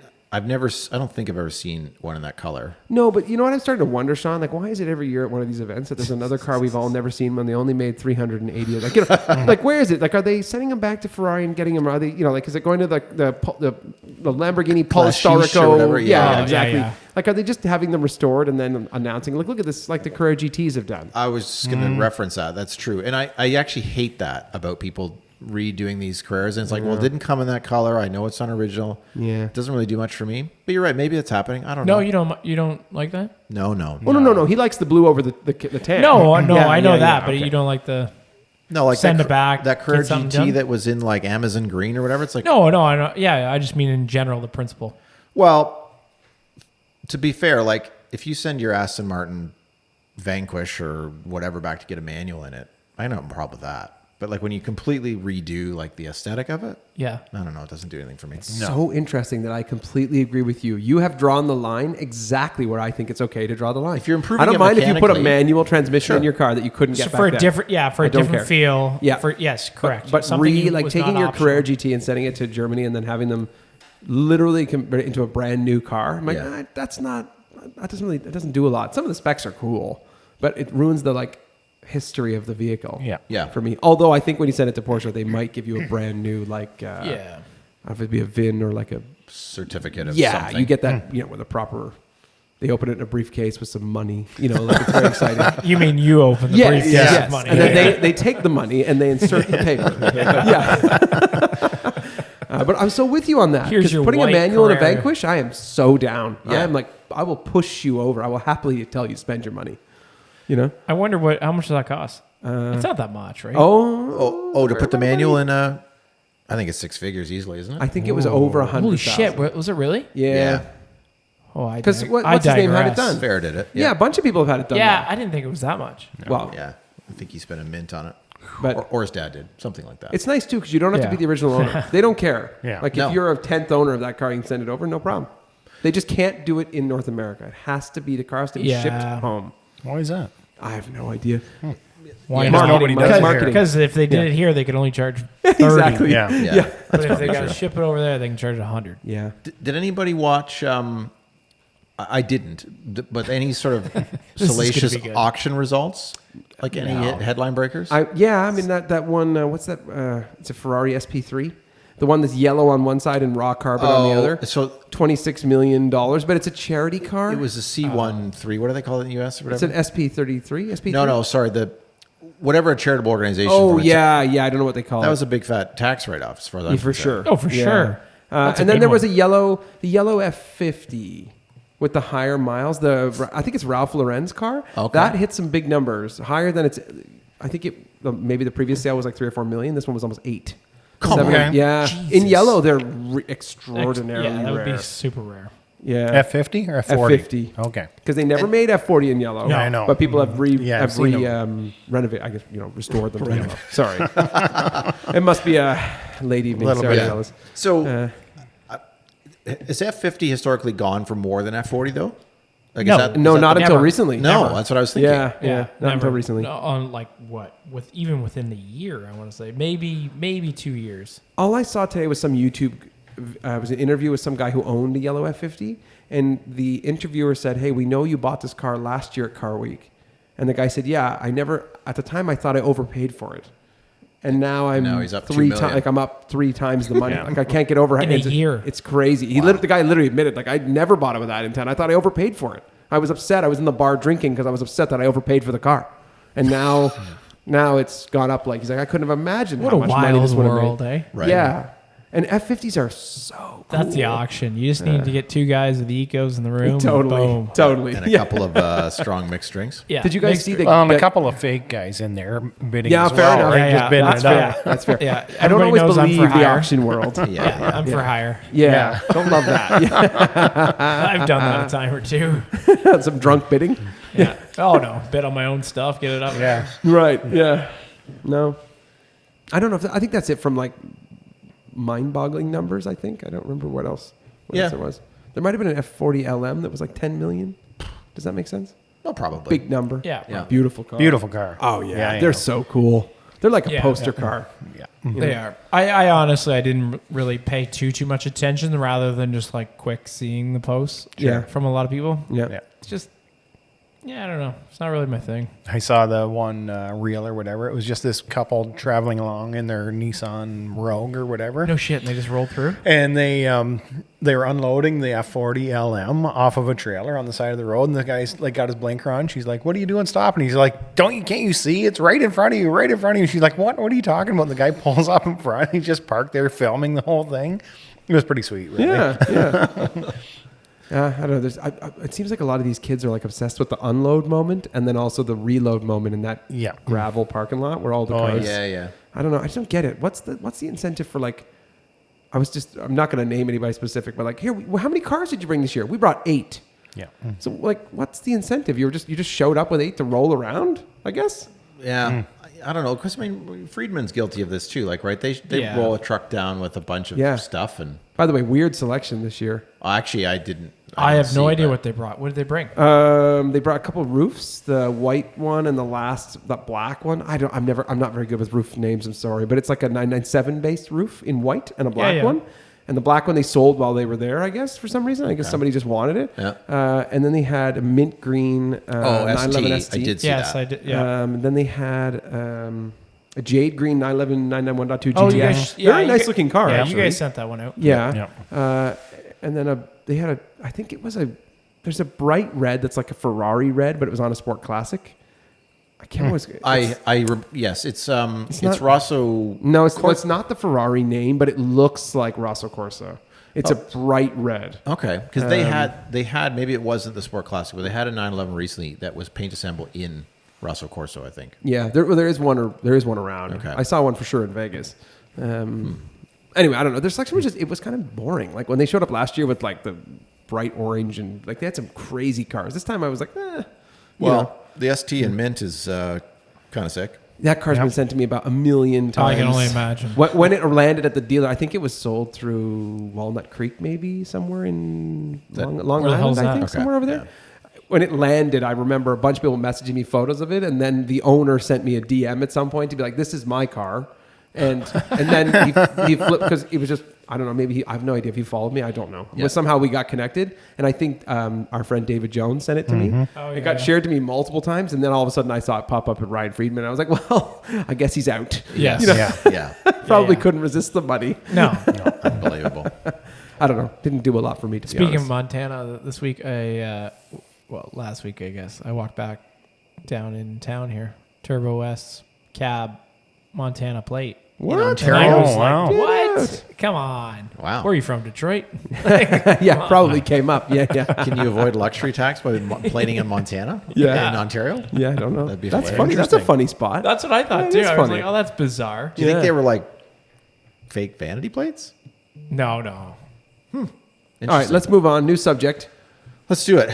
think I've ever seen one in that color. No, but you know what? I'm starting to wonder, Shawn. Like, why is it every year at one of these events that there's another car we've all never seen when they only made 380? Like, you know, like where is it? Like, are they sending them back to Ferrari and getting them? Are they, you know, like, is it going to the Lamborghini Classiche or Polestorico? whatever, yeah. Exactly. Yeah. Like, are they just having them restored and then announcing, look at this, like the Carrera GTs have done? I was just going to reference that. That's true. And I actually hate that about people redoing these Carreras. And it's like, well, it didn't come in that color. I know it's not original. Yeah. It doesn't really do much for me. But you're right. Maybe it's happening. I don't No, know. you don't like that? No. Well, no. He likes the blue over the tan. No, Yeah, I know yeah, that, yeah, but okay. you don't like the. No, like Send that, it back, That Carrera get something GT done? that was in like Amazon green or whatever. It's like, No, I know. Yeah, I just mean in general the principle. well, to be fair, like if you send your Aston Martin Vanquish or whatever back to get a manual in it, I don't have a problem with that. But like when you completely redo like the aesthetic of it, Yeah. I don't know. It doesn't do anything for me. So interesting that I completely agree with you. You have drawn the line exactly where I think it's okay to draw the line. If you're improving I don't it mind if you put a mechanically- manual transmission in Sure. your car that you couldn't get So back for a then. different, for I a don't different care. feel. Yeah. Yes, correct. But Something you- like was taking not your optional. Carrera GT and sending it to Germany and then having them literally convert it into a brand new car. I'm like, Yeah. it doesn't do a lot. Some of the specs are cool, but it ruins the like history of the vehicle. Yeah. Yeah. For me. Although I think when you send it to Porsche, they might give you a brand new like Yeah. I don't know if it'd be a VIN or like a Certificate of yeah, something. you get that with a proper. They open it in a briefcase with some money. Like it's very exciting. You mean you open the briefcase yes. of money? And then they take the money and they insert the paper. Yeah. But I'm so with you on that. Here's 'Cause your putting a white manual in a Carrera. Vanquish, I am so down. Yeah. I'm like, I will push you over. I will happily tell you spend your money. You know? I wonder how much does that cost? It's not that much, right? Oh, to put the manual in a, I think it's 6 figures easily, isn't it? I think it was over 100. Holy shit! Was it really? Yeah. Oh, I 'Cause dig- what's I his name had it digress. done? Fair did it. Yeah, a bunch of people have had it done. Yeah, now. I didn't think it was that much. Well, Yeah. I think he spent a mint on it. but Or his dad did. Something like that. it's nice too because you don't have to Yeah. be the original owner. They don't care. Yeah. Like No. if you're a 10th owner of that car, you can send it over, no problem. They just can't do it in North America. It has to be, the car has to be Yeah. shipped home. Why is that? I have no idea. Why Yeah, not? marketing, Because- marketing. Because if they did Yeah. it here, they could only charge 30. Exactly. Yeah. yeah. But if they probably got true. to ship it over there, they can charge 100. Yeah. Did anybody watch? I didn't, but any sort of is gonna salacious be good. auction results, like any headline breakers. I mean that one. What's that? It's a Ferrari SP3, the one that's yellow on one side and raw carbon on the other. So $26 million, but it's a charity car. it was a C13. What do they call it in the US or It's whatever? an SP33. SP3. No, sorry. Whatever a charitable organization. Oh for it. yeah. I don't know what they call That it. was a big fat tax write-off as far as I'm Yeah, for concerned. sure. Oh, for sure. That's a And then big there was one. the yellow F50 with the higher miles. I think it's Ralph Lauren's car. Okay. That hit some big numbers, higher than it's. I think maybe the previous sale was like 3 or 4 million. This one was almost 8. Come Seven- on. Yeah, in Jesus. yellow they're extraordinarily Yeah, that would rare. be super rare. Yeah, F50 or F40? F50. Okay. Because they never made F40 in yellow. No, I know. But people have Yeah, I've seen renovated. I guess restored them to yellow. Sorry, it must be a late evening. Little Sorry, bit. fellas. So, is F50 historically gone for more than F40 though? Like, No. is that, No, is that not the- until Never. recently. No, Never. that's what I was thinking. Yeah, not never. until recently. No, on like what? Even within the year, I want to say maybe 2 years. All I saw today was some YouTube. It was an interview with some guy who owned a yellow F50, and the interviewer said, "Hey, we know you bought this car last year at Car Week," and the guy said, "Yeah, I never. At the time, I thought I overpaid for it, and now I'm Now he's up 2 3 million. times. Like I'm up 3 times the money. Like I can't get over In a it's year. It's crazy. The guy literally admitted, like I never bought it with that intent. I thought I overpaid for it. I was upset. I was in the bar drinking because I was upset that I overpaid for the car, and now it's gone up. Like he's like, I couldn't have imagined What how a much money this wild would have world, made. eh? Right. Yeah. And F50s are so cool. That's the auction. You just need to get 2 guys with ecos in the room. Totally. Boom. Totally. And a Yeah. couple of strong mixed drinks. Yeah. Did you guys Mixed- see the Well, and a that- couple of fake guys in there bidding Yeah, as fair well, enough. right? Yeah, Just yeah, bidding that's it up. fair. That's fair. Yeah. I don't Everybody always knows I'm believe for the hire. auction world. Yeah, I'm for hire. Yeah. Don't love that. Yeah. I've done that a time or two. Some drunk bidding. Yeah. Oh no, bid on my own stuff, get it up. Yeah. Right. Yeah. No. I don't know if I think that's it from like mind-boggling numbers. I think I don't remember what else. What Yeah. else there was. There might have been an F40 LM that was like 10 million. Does that make sense? No, probably. Big number. Yeah. Yeah. Beautiful car. Beautiful car. Oh yeah. Yeah, They're yeah. so cool. They're like a Yeah, poster yeah. car. Yeah. They are. I honestly I didn't really pay too much attention rather than just like quick seeing the posts. Yeah. From a lot of people. Yeah. Yeah. It's just I don't know. It's not really my thing. I saw the one reel or whatever. It was just this couple traveling along in their Nissan Rogue or whatever. No shit, and they just rolled through. And they were unloading the F40 LM off of a trailer on the side of the road, and the guy's like got his blinker on. She's like, "What are you doing stopping?" He's like, can't you see? It's right in front of you, right in front of you." She's like, "What are you talking about?" And the guy pulls up in front. He's just parked there filming the whole thing. It was pretty sweet, really. Yeah, yeah. I don't know. It seems like a lot of these kids are like obsessed with the unload moment and then also the reload moment in that Yeah. gravel parking lot where all the Oh, cars. Yeah, yeah. I don't know. I just don't get it. What's the incentive for like? I'm not going to name anybody specific, but like here, how many cars did you bring this year? We brought 8. Yeah. So like, what's the incentive? You just showed up with 8 to roll around, I guess. Yeah. I don't know. Because, I mean, Friedman's guilty of this too. Like, right? They Yeah. roll a truck down with a bunch of Yeah. stuff. And By the way, weird selection this year. actually, I didn't. I have no see, idea but- what they brought. What did they bring? They brought a couple of roofs, the white one and the black one. I'm not very good with roof names. I'm sorry, but it's like a 997 based roof in white and a black yeah. one. And the black one they sold while they were there, I guess, for some reason. I guess somebody just wanted it. Yeah. And then they had a mint green 911 ST. I did see Yes, that. I did. Yeah. Then they had a jade green 911 991.2 GTS. Oh, you guys, Very you nice guys- looking car. Yeah, actually. you guys sent that one out. Yeah. Yeah. And then they had I think it was there's a bright red that's like a Ferrari red, but it was on a Sport Classic. I can't always. Yes, it's not- Rosso. No, it's not the Ferrari name, but it looks like Rosso Corsa. It's a bright red. Okay, because they had maybe it wasn't the Sport Classic, but they had a 911 recently that was paint assembled in Rosso Corso, I think. Yeah, there is one around. Okay. I saw one for sure in Vegas. Anyway, I don't know. Their selection was it was kind of boring. Like when they showed up last year with like the bright orange and like they had some crazy cars. This time I was like, Well, the ST in mint is kind of sick. that car's been sent to me about 1 million times. I can only imagine. When it landed at the dealer, I think it was sold through Walnut Creek, maybe somewhere in Long Where the hell's Island. I that? think Okay. somewhere over there. When it landed, I remember a bunch of people messaging me photos of it, and then the owner sent me a DM at some point to be like, "This is my car," and then he flipped because it was just I don't know, maybe I have no idea if he followed me, I don't know, Yeah. but somehow we got connected, and I think our friend David Jones sent it to me. Oh, It got shared to me multiple times, and then all of a sudden I saw it pop up at Ryan Friedman. I was like, well, I guess he's out. Yes. You know, Yeah. Yeah, probably yeah. couldn't resist the money. No. unbelievable. I don't know, didn't do a lot for me to be Speaking honest. of Montana, this week last week I guess I walked back down in town here, Turbo West cab, Montana plate. What? And I Ontario? was Oh, wow. like, what? Come on. Wow. Where are you from, Detroit? Yeah, probably came up. Yeah. Can you avoid luxury tax by plating in Montana? Yeah. in Ontario. Yeah, I don't know. That'd be That's hilarious. funny. That's a funny spot. That's what I thought Yeah, too. it is I was funny. like, oh, that's bizarre. Do you think Yeah. they were like fake vanity plates? No. All right, let's move on. New subject. Let's do it.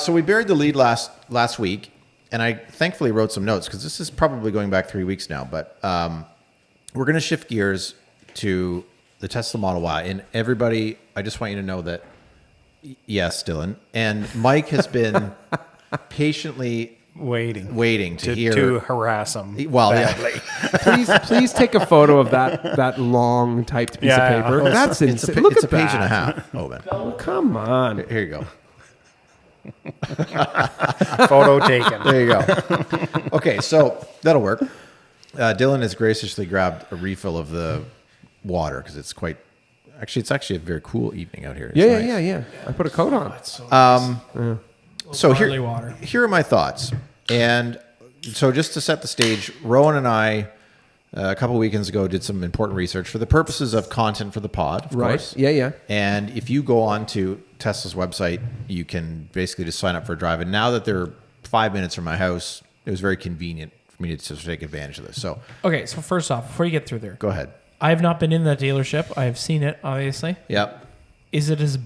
So we buried the lead last week, and I thankfully wrote some notes because this is probably going back 3 weeks now. But we're going to shift gears to the Tesla Model Y. And everybody, I just want you to know that, yes, Dylan, and Mike has been patiently waiting to hear. to harass them. Well, badly. Please take a photo of that long typed piece Yeah, of paper. yeah. That's It's insane. a, Look it's at a page that. and a half. Oh, man. Oh, come on. Here you go. Photo taken. There you go. Okay, so that'll work. Dylan has graciously grabbed a refill of the water because it's actually a very cool evening out here. It's nice. Yeah. I put a coat on. So Barley water. here are my thoughts. And so just to set the stage, Rowan and I, a couple weekends ago, did some important research for the purposes of content for the pod, of Right. course. Yeah. And if you go on to Tesla's website, you can basically just sign up for a drive. And now that they're 5 minutes from my house, it was very convenient for me to just take advantage of this. So Okay, so first off, before you get through there, go ahead. I have not been in that dealership. I have seen it, obviously. Yep. Is it as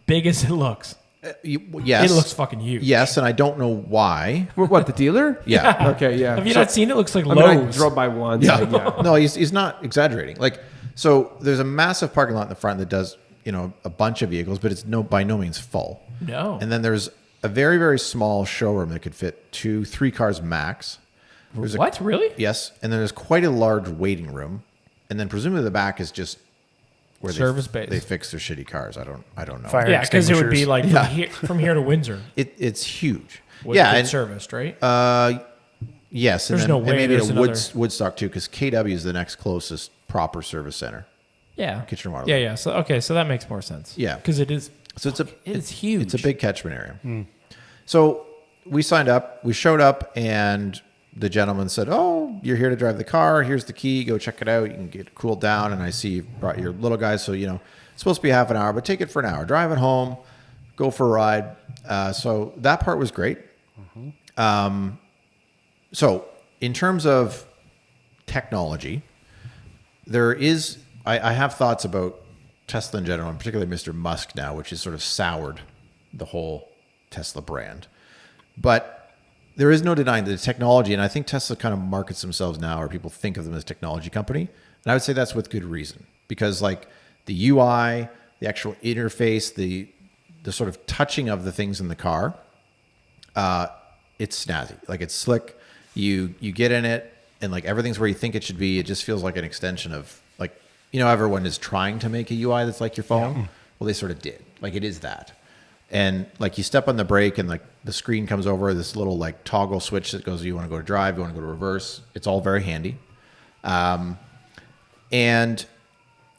big as it looks? Yes. It looks fucking huge. Yes, and I don't know why. What, the dealer? Yeah. Okay, yeah. Have you not seen it? It looks like I mean, I Lowe's. drove by once. Yeah. Yeah. No, he's not exaggerating. Like, so there's a massive parking lot in the front that does, a bunch of vehicles, but it's by no means full. No. And then there's a very, very small showroom that could fit 2-3 cars max. There's What? Really? Yes. And then there's quite a large waiting room. And then presumably the back is just where Service base. they fix their shitty cars. I don't know. Fire Yeah, because it would be extinguishers. like from here to Windsor. It's huge. Was yeah. good And, serviced, right? yes. And There's then, no and way maybe there's to another- Woodstock too, because KW is the next closest proper service center. yeah. Kitchener-Waterloo. Yeah. So that makes more sense. Yeah. Because it is. So It's huge. It's a big catchment area. So we signed up. We showed up, and the gentleman said, "Oh, you're here to drive the car. Here's the key. Go check it out. You can get cooled down." And I see you brought your little guy, so it's supposed to be half an hour, but take it for an hour. Drive it home. Go for a ride. So that part was great. So in terms of technology, I have thoughts about Tesla in general, and particularly Mr. Musk now, which has sort of soured the whole Tesla brand. But there is no denying that the technology, and I think Tesla kind of markets themselves now, or people think of them as a technology company. And I would say that's with good reason, because like the UI, the actual interface, the sort of touching of the things in the car, it's snazzy. Like it's slick. You get in it, and like everything's where you think it should be. It just feels like an extension of like, everyone is trying to make a UI that's like your phone. Yeah. Well, they sort of did. Like it is that. And like you step on the brake and like the screen comes over, this little like toggle switch that goes, you want to go to drive, you want to go to reverse. It's all very handy. And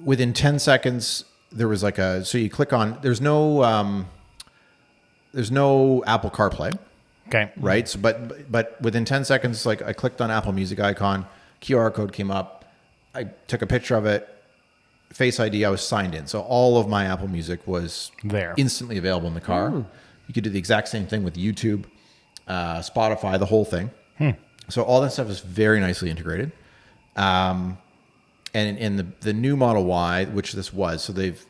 within 10 seconds, there was so you click on, there's no Apple CarPlay. Okay. right? So, but within 10 seconds, like I clicked on Apple Music icon, QR code came up, I took a picture of it, Face ID, I was signed in. So all of my Apple Music was There. instantly available in the car. You could do the exact same thing with YouTube, Spotify, the whole thing. So all that stuff is very nicely integrated. And in the new Model Y, which this was, so they've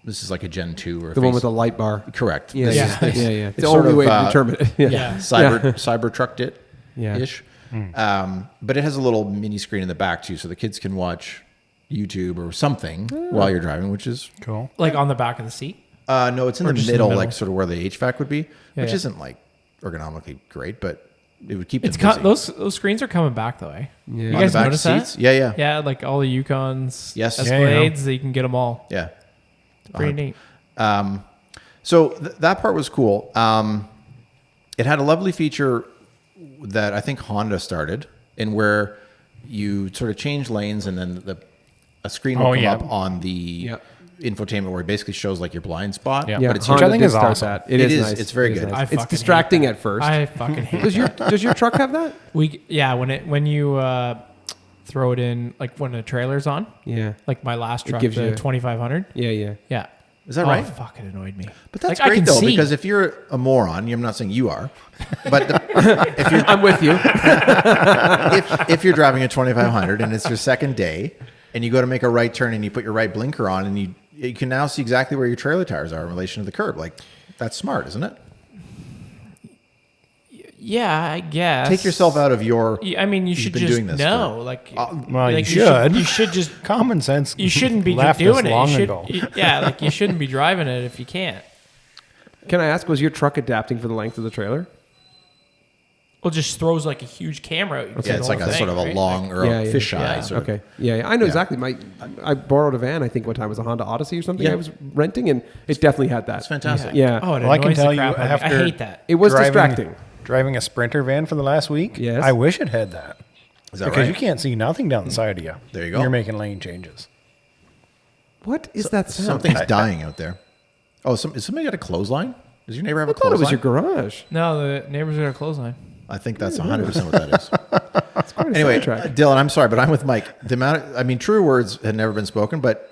this is like a Gen 2 or The one with the light bar. correct. Yeah, This yeah, is- yeah. It's the sort only of, way to determine it. Yeah. Cyber trucked it Yeah. ish. But it has a little mini screen in the back too, so the kids can watch YouTube or something while you're driving, which is Cool. Like on the back of the seat. no, it's in the just in the middle, middle? like sort of where the HVAC would be, which yeah. isn't like ergonomically great, but it would keep It's them busy. those screens are coming back though, eh? Yeah. You On guys the back notice seats? that? Yeah. Yeah, like all the Yukons, Yes. Yeah, Escalades, you can get them all. Yeah. Pretty neat. So that part was cool. It had a lovely feature that I think Honda started, in where you sort of change lanes and then a screen will Oh, come yeah. up on the infotainment where it basically shows like your blind spot. Yeah. Yeah, But it's Honda I think did is start awesome. that. It is is. nice. It's very It is good. nice. I It's fucking distracting hate at first. I fucking hate Does your truck have that? when you throw it in, like when the trailer's on, Yeah. like my last truck, gives the you- 2500. Yeah, yeah. Yeah. Is that right? Fuck, it annoyed me. But that's Like, I great can though, see. because if you're a moron, I'm not saying you are, but I'm with you. if you're driving a 2500 and it's your second day and you go to make a right turn and you put your right blinker on and you can now see exactly where your trailer tires are in relation to the curb. Like that's smart, isn't it? Yeah, I guess. Take yourself out of your. Yeah, I mean, you You've should been just doing this know. Like, Well, like you should. You should just. Common sense. You shouldn't be left doing this it. long You should, ago. yeah, like you shouldn't be driving it if you can't. Can I ask, was your truck adapting for the length of the trailer? Well, it just throws like a huge camera out. You can see Yeah, the it's whole like a thing, sort of a right? long or Yeah, a yeah. fisheye. Yeah. Sort of. Okay. Yeah, I know Yeah. exactly. I borrowed a van, I think one time. It was a Honda Odyssey or something Yeah. I was renting, and it definitely had that. That's fantastic. Yeah. Oh, it Well, I can annoys tell the you crap out of me. I after- hate that. It was Driving- distracting. Driving a Sprinter van for the last week. Yes. I wish it had that. Is that Because right? you can't see nothing down the side of you. There you go. You're making lane changes. What is that sound? Something's dying out there. Oh, is somebody got a clothesline? Does your neighbor have I a thought it was clothesline? your garage. No, the neighbors got a clothesline. I think that's 100% what that is. It's quite a Anyway, sidetrack. Dylan, I'm sorry, but I'm with Mike. The amount I mean, truer words had never been spoken, but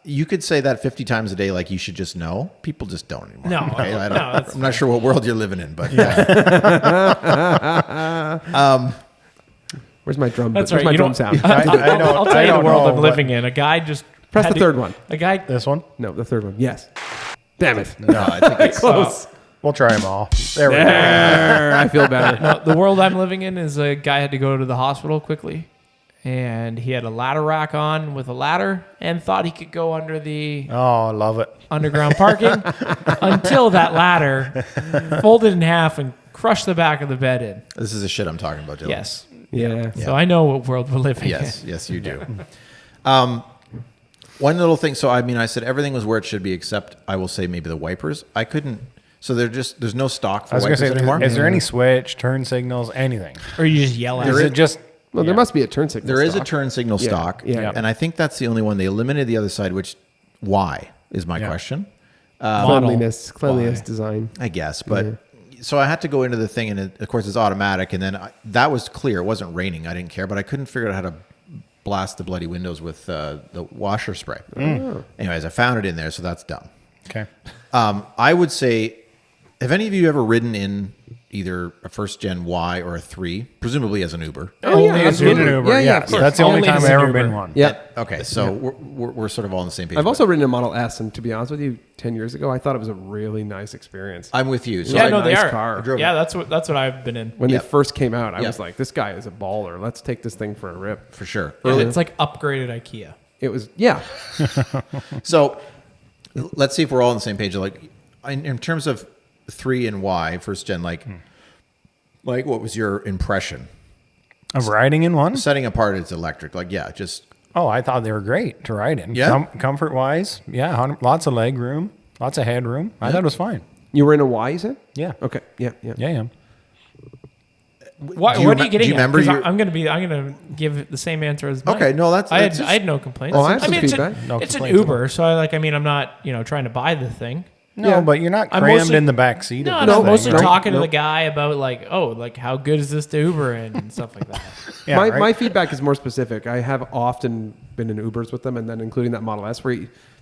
you could say that 50 times a day, like you should just know. People just don't anymore. No, Okay? no, that's I'm not sure what world you're living in, but Where's my drum? That's Where's right. my you drum don't, sound? I don't- I'll tell I you the don't world know, I'm but- living in. A guy just Press had the to- third one. A guy. This one? No, the third one. Yes. Damn it. no, I think it's Close. We'll try them all. There we go. There, I feel better. No, the world I'm living in is a guy had to go to the hospital quickly, and he had a ladder rack on with a ladder and thought he could go under the Oh, I love it. underground parking until that ladder folded in half and crushed the back of the bed in. This is the shit I'm talking about, Dylan. Yes. Yeah. So I know what world we're living Yes, in. yes, you do. One little thing. So, I mean, I said everything was where it should be, except I will say maybe the wipers. I couldn't. So there's no stock I for was going wipers to say, anymore. is there any switch, turn signals, anything? Or you just yell at Is it. it just Well, there must be a turn signal. There is a stock. turn signal Yeah, stock, yeah. and I think that's the only one. They eliminated the other side, which why is my Yeah. question. Cleanliness, Why? design. I guess, but so I had to go into the thing, and of course it's automatic, and then that was clear. It wasn't raining. I didn't care, but I couldn't figure out how to blast the bloody windows with the washer spray. Anyways, I found it in there, so that's done. okay? I would say, have any of you ever ridden in either a first gen Y or a 3, presumably as an Uber? Oh, yeah, Only as in absolutely. an Uber. Yeah, yeah, yes. of course. That's the only Only time as I've an ever Uber. been one. Yeah. Okay, so we're sort of all on the same page. I've but also ridden a Model S, and to be honest with you, 10 years ago, I thought it was a really nice experience. I'm with you. So Yeah, I- no, they nice are. car. I drove Yeah, that's what I've been in. When Yeah. they first came out, I Yeah. was like, this guy is a baller. Let's take this thing for a rip. for sure. Yeah, it's like upgraded IKEA. It was, yeah. So let's see if we're all on the same page. Like in terms of 3 and Y, first gen, like what was your impression? Of riding in one? Setting apart its electric, like just Oh, I thought they were great to ride in. Yeah? Comfort wise, yeah, lots of leg room, lots of headroom. I thought it was fine. You were in a Y, you said? Yeah. Okay. Yeah, yeah. Yeah. What Do you are you rem- getting do you at? remember 'Cause your- I'm gonna give the same answer as Mike. Okay, no, that's I just- had no complaints. Oh, I have some it's, feedback. an, No it's an complaints at Uber, so I'm not trying to buy the thing. No, Yeah. but you're not I'm crammed mostly- in the back seat. No, of no, this thing, mostly right? talking to Nope. the guy about like, oh, like how good is this to Uber in and stuff like that. Yeah, my, right? my feedback is more specific. I have often been in Ubers with them, and then including that Model S, where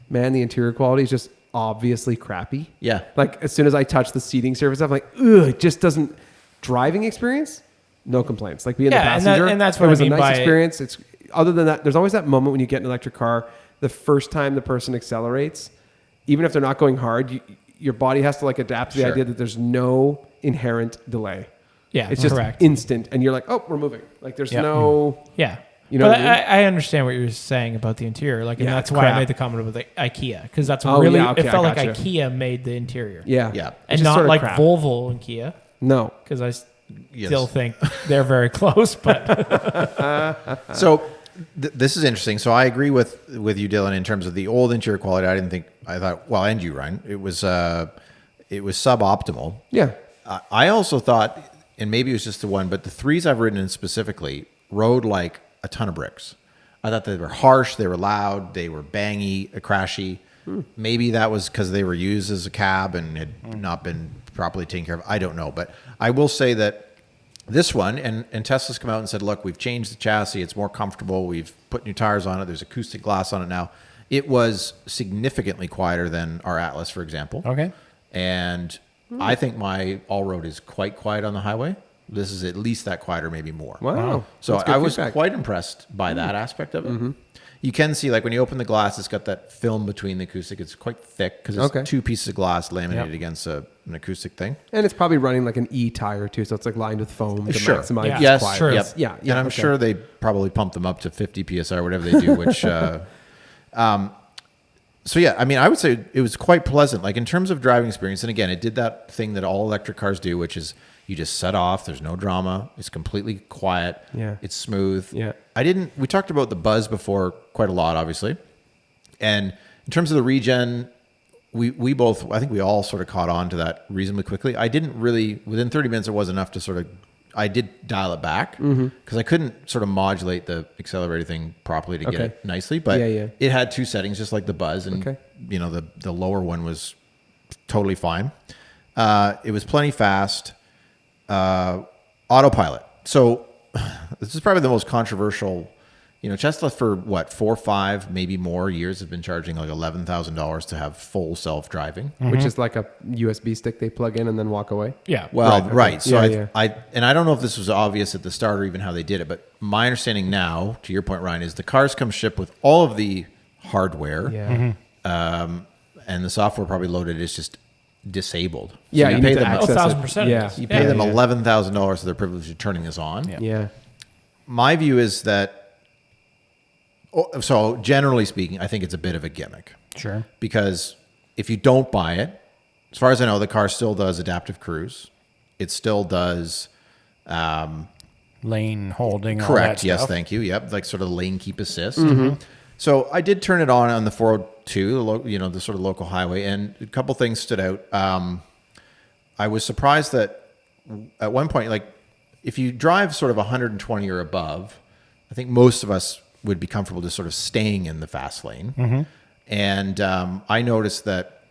man, the interior quality is just obviously crappy. Yeah. Like as soon as I touch the seating surface, I'm like, ugh, it just doesn't. Driving experience, no complaints. Like being the Yeah, passenger, and that's it what I was mean a nice by- experience. It's other than that, there's always that moment when you get an electric car, the first time the person accelerates, even if they're not going hard, your body has to like adapt to the Sure. idea that there's no inherent delay. Yeah, It's just correct. instant, and you're like, oh, we're moving. Like there's Yep. no. Yeah. You know but what I mean? I understand what you're saying about the interior. Like, and Yeah, that's why crap. I made the comment about the IKEA, because that's Oh, really, yeah, okay, it felt I like gotcha. IKEA made the interior. Yeah, Yeah. It's And just not sorta like crap. Volvo and Kia, No, because I Yes. still think they're very close. But So this is interesting. So I agree with you, Dylan, in terms of the old interior quality. I thought, well, and you, Ryan, it was suboptimal. yeah, I also thought, and maybe it was just the one, but the threes I've ridden in specifically rode like a ton of bricks. I thought they were harsh, they were loud, they were bangy, crashy. Maybe that was because they were used as a cab and had not been properly taken care of. I don't know. But I will say that this one, and Tesla's come out and said, look, we've changed the chassis. It's more comfortable. We've put new tires on it. There's acoustic glass on it now. It was significantly quieter than our Atlas, for example. Okay. And I think my all-road is quite quiet on the highway. This is at least that quiet or maybe more. wow. So That's good I was feedback. quite impressed by that aspect of it. You can see, like, when you open the glass, it's got that film between the acoustic. It's quite thick because it's Okay. two pieces of glass laminated Yep. against an acoustic thing. And it's probably running like an E tire too, so it's like lined with foam to Sure. maximize Yeah. its Yes, quiet. true. Yep. Yeah, And I'm okay. sure they probably pump them up to 50 PSI or whatever they do, which... So yeah, I mean, I would say it was quite pleasant. Like in terms of driving experience, and again, it did that thing that all electric cars do, which is you just set off. There's no drama. It's completely quiet. Yeah. It's smooth. Yeah. We talked about the buzz before quite a lot, obviously. And in terms of the regen, we both, I think we all sort of caught on to that reasonably quickly. I didn't really, within 30 minutes, it was enough to sort of, I did dial it back because I couldn't sort of modulate the accelerator thing properly to get Okay. it nicely. But Yeah. it had two settings, just like the buzz. And, Okay. you know, the lower one was totally fine. It was plenty fast. Autopilot. So this is probably the most controversial. You know, Tesla for what, 4 or 5, maybe more years have been charging like $11,000 to have full self-driving. which is like a USB stick they plug in and then walk away. yeah, Well, okay. right. So Yeah, I don't know if this was obvious at the start or even how they did it, but my understanding now, to your point, Ryan, is the cars come shipped with all of the hardware, Yeah. and the software probably loaded is just disabled. So Yeah, you you pay need to them. access it. 1,000%. Yeah. You pay them Yeah. $11,000 for their privilege of turning this on. Yeah. My view is that, so generally speaking, I think it's a bit of a gimmick Sure. because if you don't buy it, as far as I know, the car still does adaptive cruise. It still does. Lane holding. All Correct. that Yes. stuff. Thank you. Yep. Like sort of lane keep assist. So I did turn it on the 402, the sort of local highway, and a couple things stood out. I was surprised that at one point, like if you drive sort of 120 or above, I think most of us would be comfortable just sort of staying in the fast lane. And I noticed that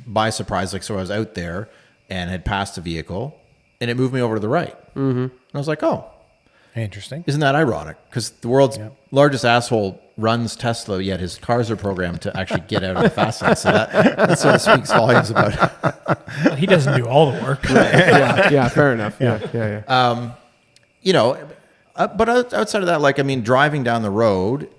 by surprise, like, so I was out there and had passed a vehicle and it moved me over to the right. And I was like, oh, Interesting. isn't that ironic? Because the world's largest asshole runs Tesla, yet his cars are programmed to actually get out of the fast lane. So that sort of speaks volumes about it. he doesn't do all the work. Yeah. Fair enough. Yeah. You know, but outside of that, like, I mean, driving down the road,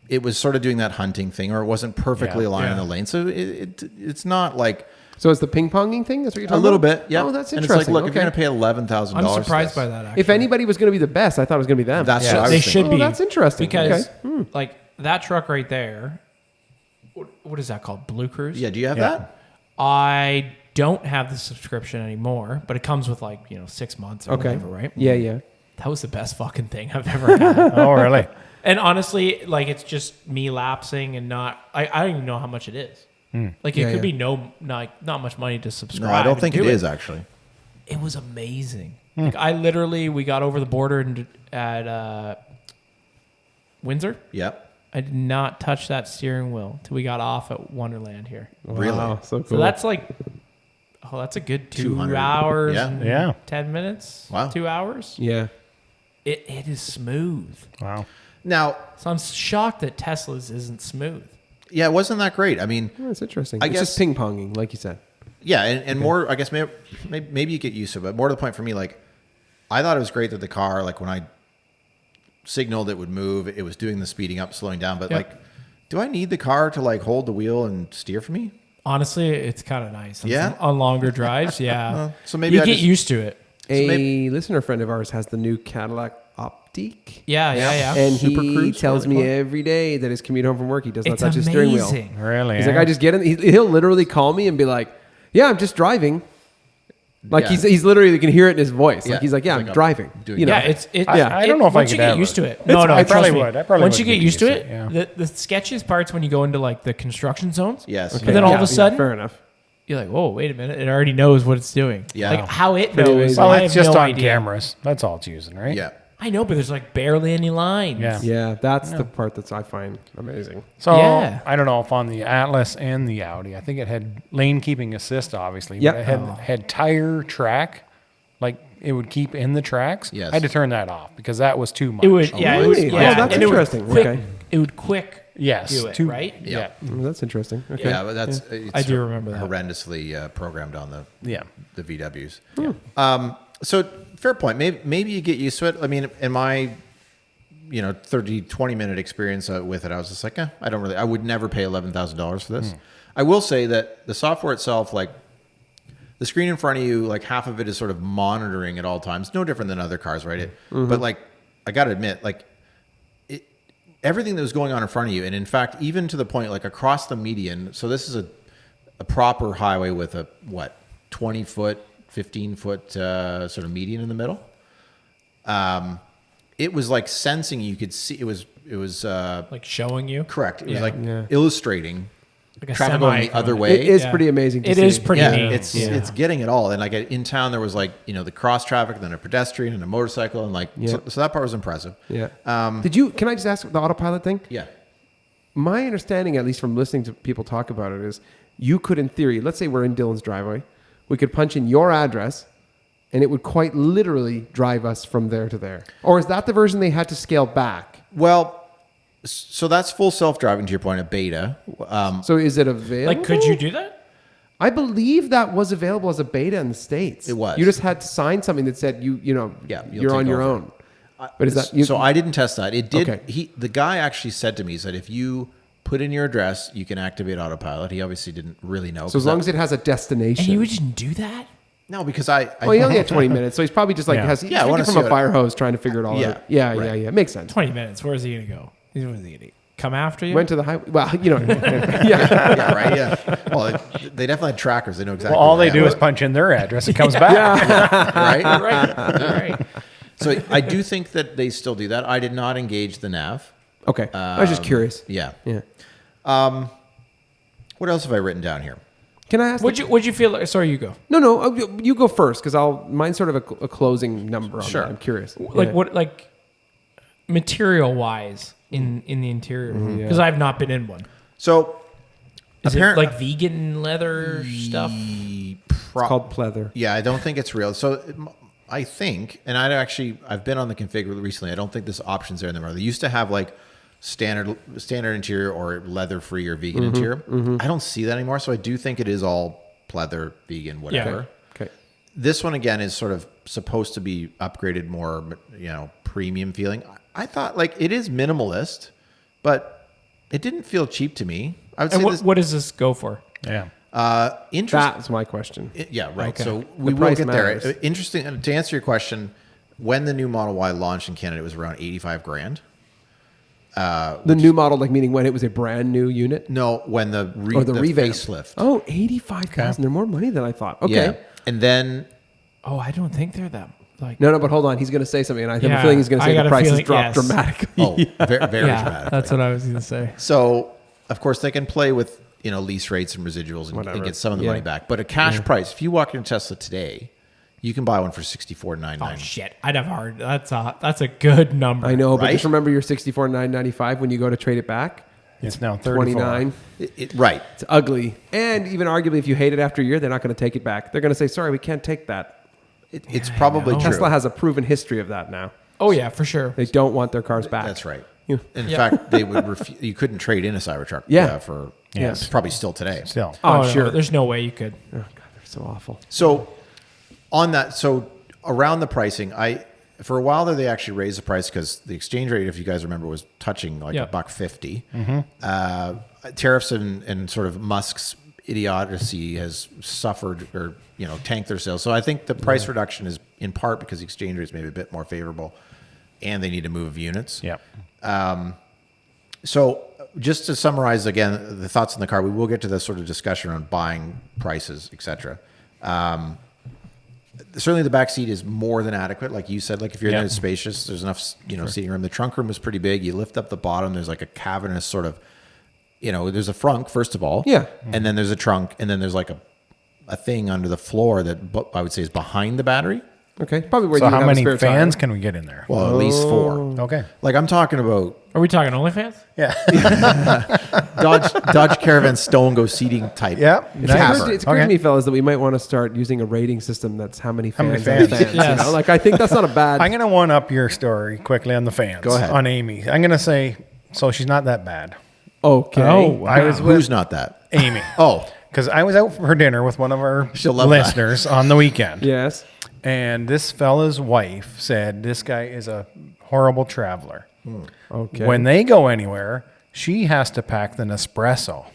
it was sort of doing that hunting thing, or it wasn't perfectly Yeah. aligned in the lane. So it's not like So it's the ping ponging thing? That's what you're a talking little about? bit. Yeah. Oh, that's And interesting. it's like, look, if Okay. you're going to pay $11,000, I'm surprised by that. Actually, If anybody was going to be the best, I thought it was going to be them. That's Yeah, what I was they thinking. should Oh, be. that's interesting. Because Okay. like that truck right there, what is that called? Blue Cruise. Yeah. Do you have Yeah. that? I don't have the subscription anymore, but it comes with 6 months or Okay. whatever, right? Yeah. That was the best fucking thing I've ever had. Oh, really? And honestly, it's just me lapsing and not. I don't even know how much it is. Like it Yeah, could yeah. be not much money to subscribe. No, I don't and think do it is actually. It was amazing. Like I literally, we got over the border at Windsor, Yep. I did not touch that steering wheel till we got off at Wonderland here. Really? Wow, so cool. So that's like, that's a good 2 200. hours Yeah. and Yeah. 10 minutes. Wow. 2 hours. yeah. It is smooth. Wow. Now, So I'm shocked that Tesla's isn't smooth. yeah, it wasn't that great. I mean, Oh, that's interesting. I It's guess- just ping ponging, like you said. yeah, and more. I guess maybe you get used to it, but more to the point for me, like I thought it was great that the car, like when I signaled it would move, it was doing the speeding up, slowing down. But Yep. like, do I need the car to like hold the wheel and steer for me? Honestly, it's kind of nice. On Yeah? some- on longer drives, yeah. So maybe you I get just- used to it. A listener friend of ours has the new Cadillac Optique. Yeah. And Super he Cruise, tells me whatever. every day that his commute home from work, he does not It's touch his steering wheel. amazing. Really? He's eh? like, I just get in. He'll literally call me and be like, "Yeah, I'm just driving." Like Yeah. he's literally, you can hear it in his voice. Yeah. Like he's like, "Yeah, Like I'm I'm driving." doing You know, Yeah, it's I don't know if I once you could get ever. used to it. It's- No, I trust probably me. would. I probably Once you wouldn't get used to it, yeah. the sketchiest parts when you go into like the construction zones. Yes. And then all of a sudden, fair enough. you're like, "Whoa, wait a minute! It already knows what it's doing." Yeah. Like how it Pretty knows. amazing. Well, I it's have just no on idea. cameras. That's all it's using, right? Yeah. I know, but there's like barely any lines. Yeah. Yeah, that's the part that I find amazing. So Yeah. I don't know if on the Atlas and the Audi, I think it had lane keeping assist, obviously. Yep. But it had tire track, like it would keep in the tracks. Yes. I had to turn that off because that was too much. It would. Yeah. It would, really? yeah. Oh, that's and it would interesting. quick- Okay. It would quick. Yes. Do it, too- right? Yeah. That's interesting. Okay. Yeah, but that's it's I do remember that. horrendously programmed on Yeah. the VWs. So fair point. Maybe you get used to it. I mean, in my 20 minute experience with it, I was just like, I would never pay $11,000 for this. I will say that the software itself, like the screen in front of you, like half of it is sort of monitoring at all times. No different than other cars, right? But like, I got to admit, like everything that was going on in front of you, and in fact, even to the point like across the median. So this is a proper highway with a 20-foot, 15-foot sort of median in the middle. It was like sensing. You could see it was Like showing you. correct. It was Yeah. like Yeah. illustrating Like a traffic going the semi- other way. It is Yeah. pretty amazing to It see. is pretty yeah, neat. it's getting it all. And like in town, there was like the cross traffic, then a pedestrian and a motorcycle, and like Yeah. so that part was impressive. Yeah. Can I just ask the autopilot thing? Yeah, My understanding, at least from listening to people talk about it, is you could, in theory, let's say we're in Dylan's driveway, we could punch in your address, and it would quite literally drive us from there to there. Or is that the version they had to scale back? well, so that's full self-driving to your point, a beta. So is it available? Like, could you do that? I believe that was available as a beta in the States. It was. You just had to sign something that said you're you'll on take your over. own. But is that So I didn't test that. It did. Okay. The guy actually said to me, he said, if you put in your address, you can activate autopilot. He obviously didn't really know. So as long as it has a destination. And you didn't do that? no, because I Well, he only had 20 minutes, so he's probably just like Yeah. he's Yeah, I drinking wanna from see a what- fire hose trying to figure it all Yeah, out. Yeah, right. yeah. Makes sense. 20 minutes. Where is he going to go? Where is he going to come after you? Went to the highway. Well, yeah. yeah, right, yeah. Well, they definitely had trackers. They know exactly. Well, all where they I do am. is punch in their address. It comes back. right. right. So I do think that they still do that. I did not engage the nav. Okay. I was just curious. Yeah. Yeah. What else have I written down here? Can I ask? Would you feel like, sorry, you go. No. You go first because mine's sort of a closing number. On Sure. that. I'm curious. Like Yeah. what, like material wise in the interior? Because I've not been in one. So Is apparent- it like vegan leather stuff? It's called pleather. Yeah, I don't think it's real. So I think, and I've been on the config recently. I don't think this option's there anymore. They used to have like standard interior or leather free or vegan interior. I don't see that anymore. So I do think it is all pleather, vegan, whatever. Okay. This one again is sort of supposed to be upgraded, more premium feeling. I thought like it is minimalist, but it didn't feel cheap to me. I would say And this. what does this go for? Yeah. Interesting. That's my question. Yeah, right. Okay. So we will price get matters. there. Interesting. And to answer your question, when the new Model Y launched in Canada, it was around 85 grand. The new model, like meaning when it was a brand new unit No, when the or the revamp. facelift. Oh, 85,000. They're more money than I thought. Okay. Yeah. And then Oh, I don't think they're that like. No, but hold on. He's going to say something, and I have a Yeah, feeling he's going to I say got the a prices feeling- dropped yes. dramatically. very, very Yeah, dramatic. that's what I was going to say. So, of course, they can play with lease rates and residuals and Whatever. get some of the Yeah. money back. But a cash price, if you walk into Tesla today, You can buy one for Oh $64,999. shit! I'd have hard. That's a good number. I know, but Right? just remember your $64,995 when you go to trade it back. It's now 34. 29. Right. It's ugly. And even arguably, if you hate it after a year, they're not going to take it back. They're going to say, sorry, we can't take that. It's probably know. true. Tesla has a proven history of that now. Oh yeah, for sure. They don't want their cars back. That's right. Yeah. In Yeah. fact, they would you couldn't trade in a Cybertruck. Yeah. For Yes. probably still today. Still. Oh, no, sure. There's no way you could. Oh, God, they're so awful. So on that, so around the pricing, for a while there they actually raised the price because the exchange rate, if you guys remember, was touching like Yeah. $1.50. Tariffs and sort of Musk's idiocy has suffered or tanked their sales. So I think the price reduction is in part because the exchange rate is maybe a bit more favorable, and they need to move units. Yeah. So just to summarize again the thoughts on the car, we will get to this sort of discussion on buying prices, etc. Certainly the back seat is more than adequate, like you said. Like if you're in Yeah. it, it's spacious. There's enough seating room. The trunk room is pretty big. You lift up the bottom. There's like a cavernous sort of, there's a frunk first of all. Yeah. And then there's a trunk, and then there's like a thing under the floor that I would say is behind the battery. Okay. Probably where So you how have a many spare fans tire. can we get in there? Well, at least 4. Okay. Like I'm talking about Are we talking OnlyFans? Yeah. Dodge Caravan Stone Go seating type. Yep. It's Nice. occurred to Okay. me, fellas, that we might want to start using a rating system that's how many many fans. fans? Yes. Like, I think that's not a bad. I'm going to one up your story quickly on the fans. Go ahead. On Amy. I'm going to say, so she's not that bad. Okay. Oh, I was with Who's not that? Amy. Oh, Because I was out for dinner with one of our She'll love that. listeners on the weekend. Yes. And this fella's wife said this guy is a horrible traveler. Okay. When they go anywhere, she has to pack the Nespresso.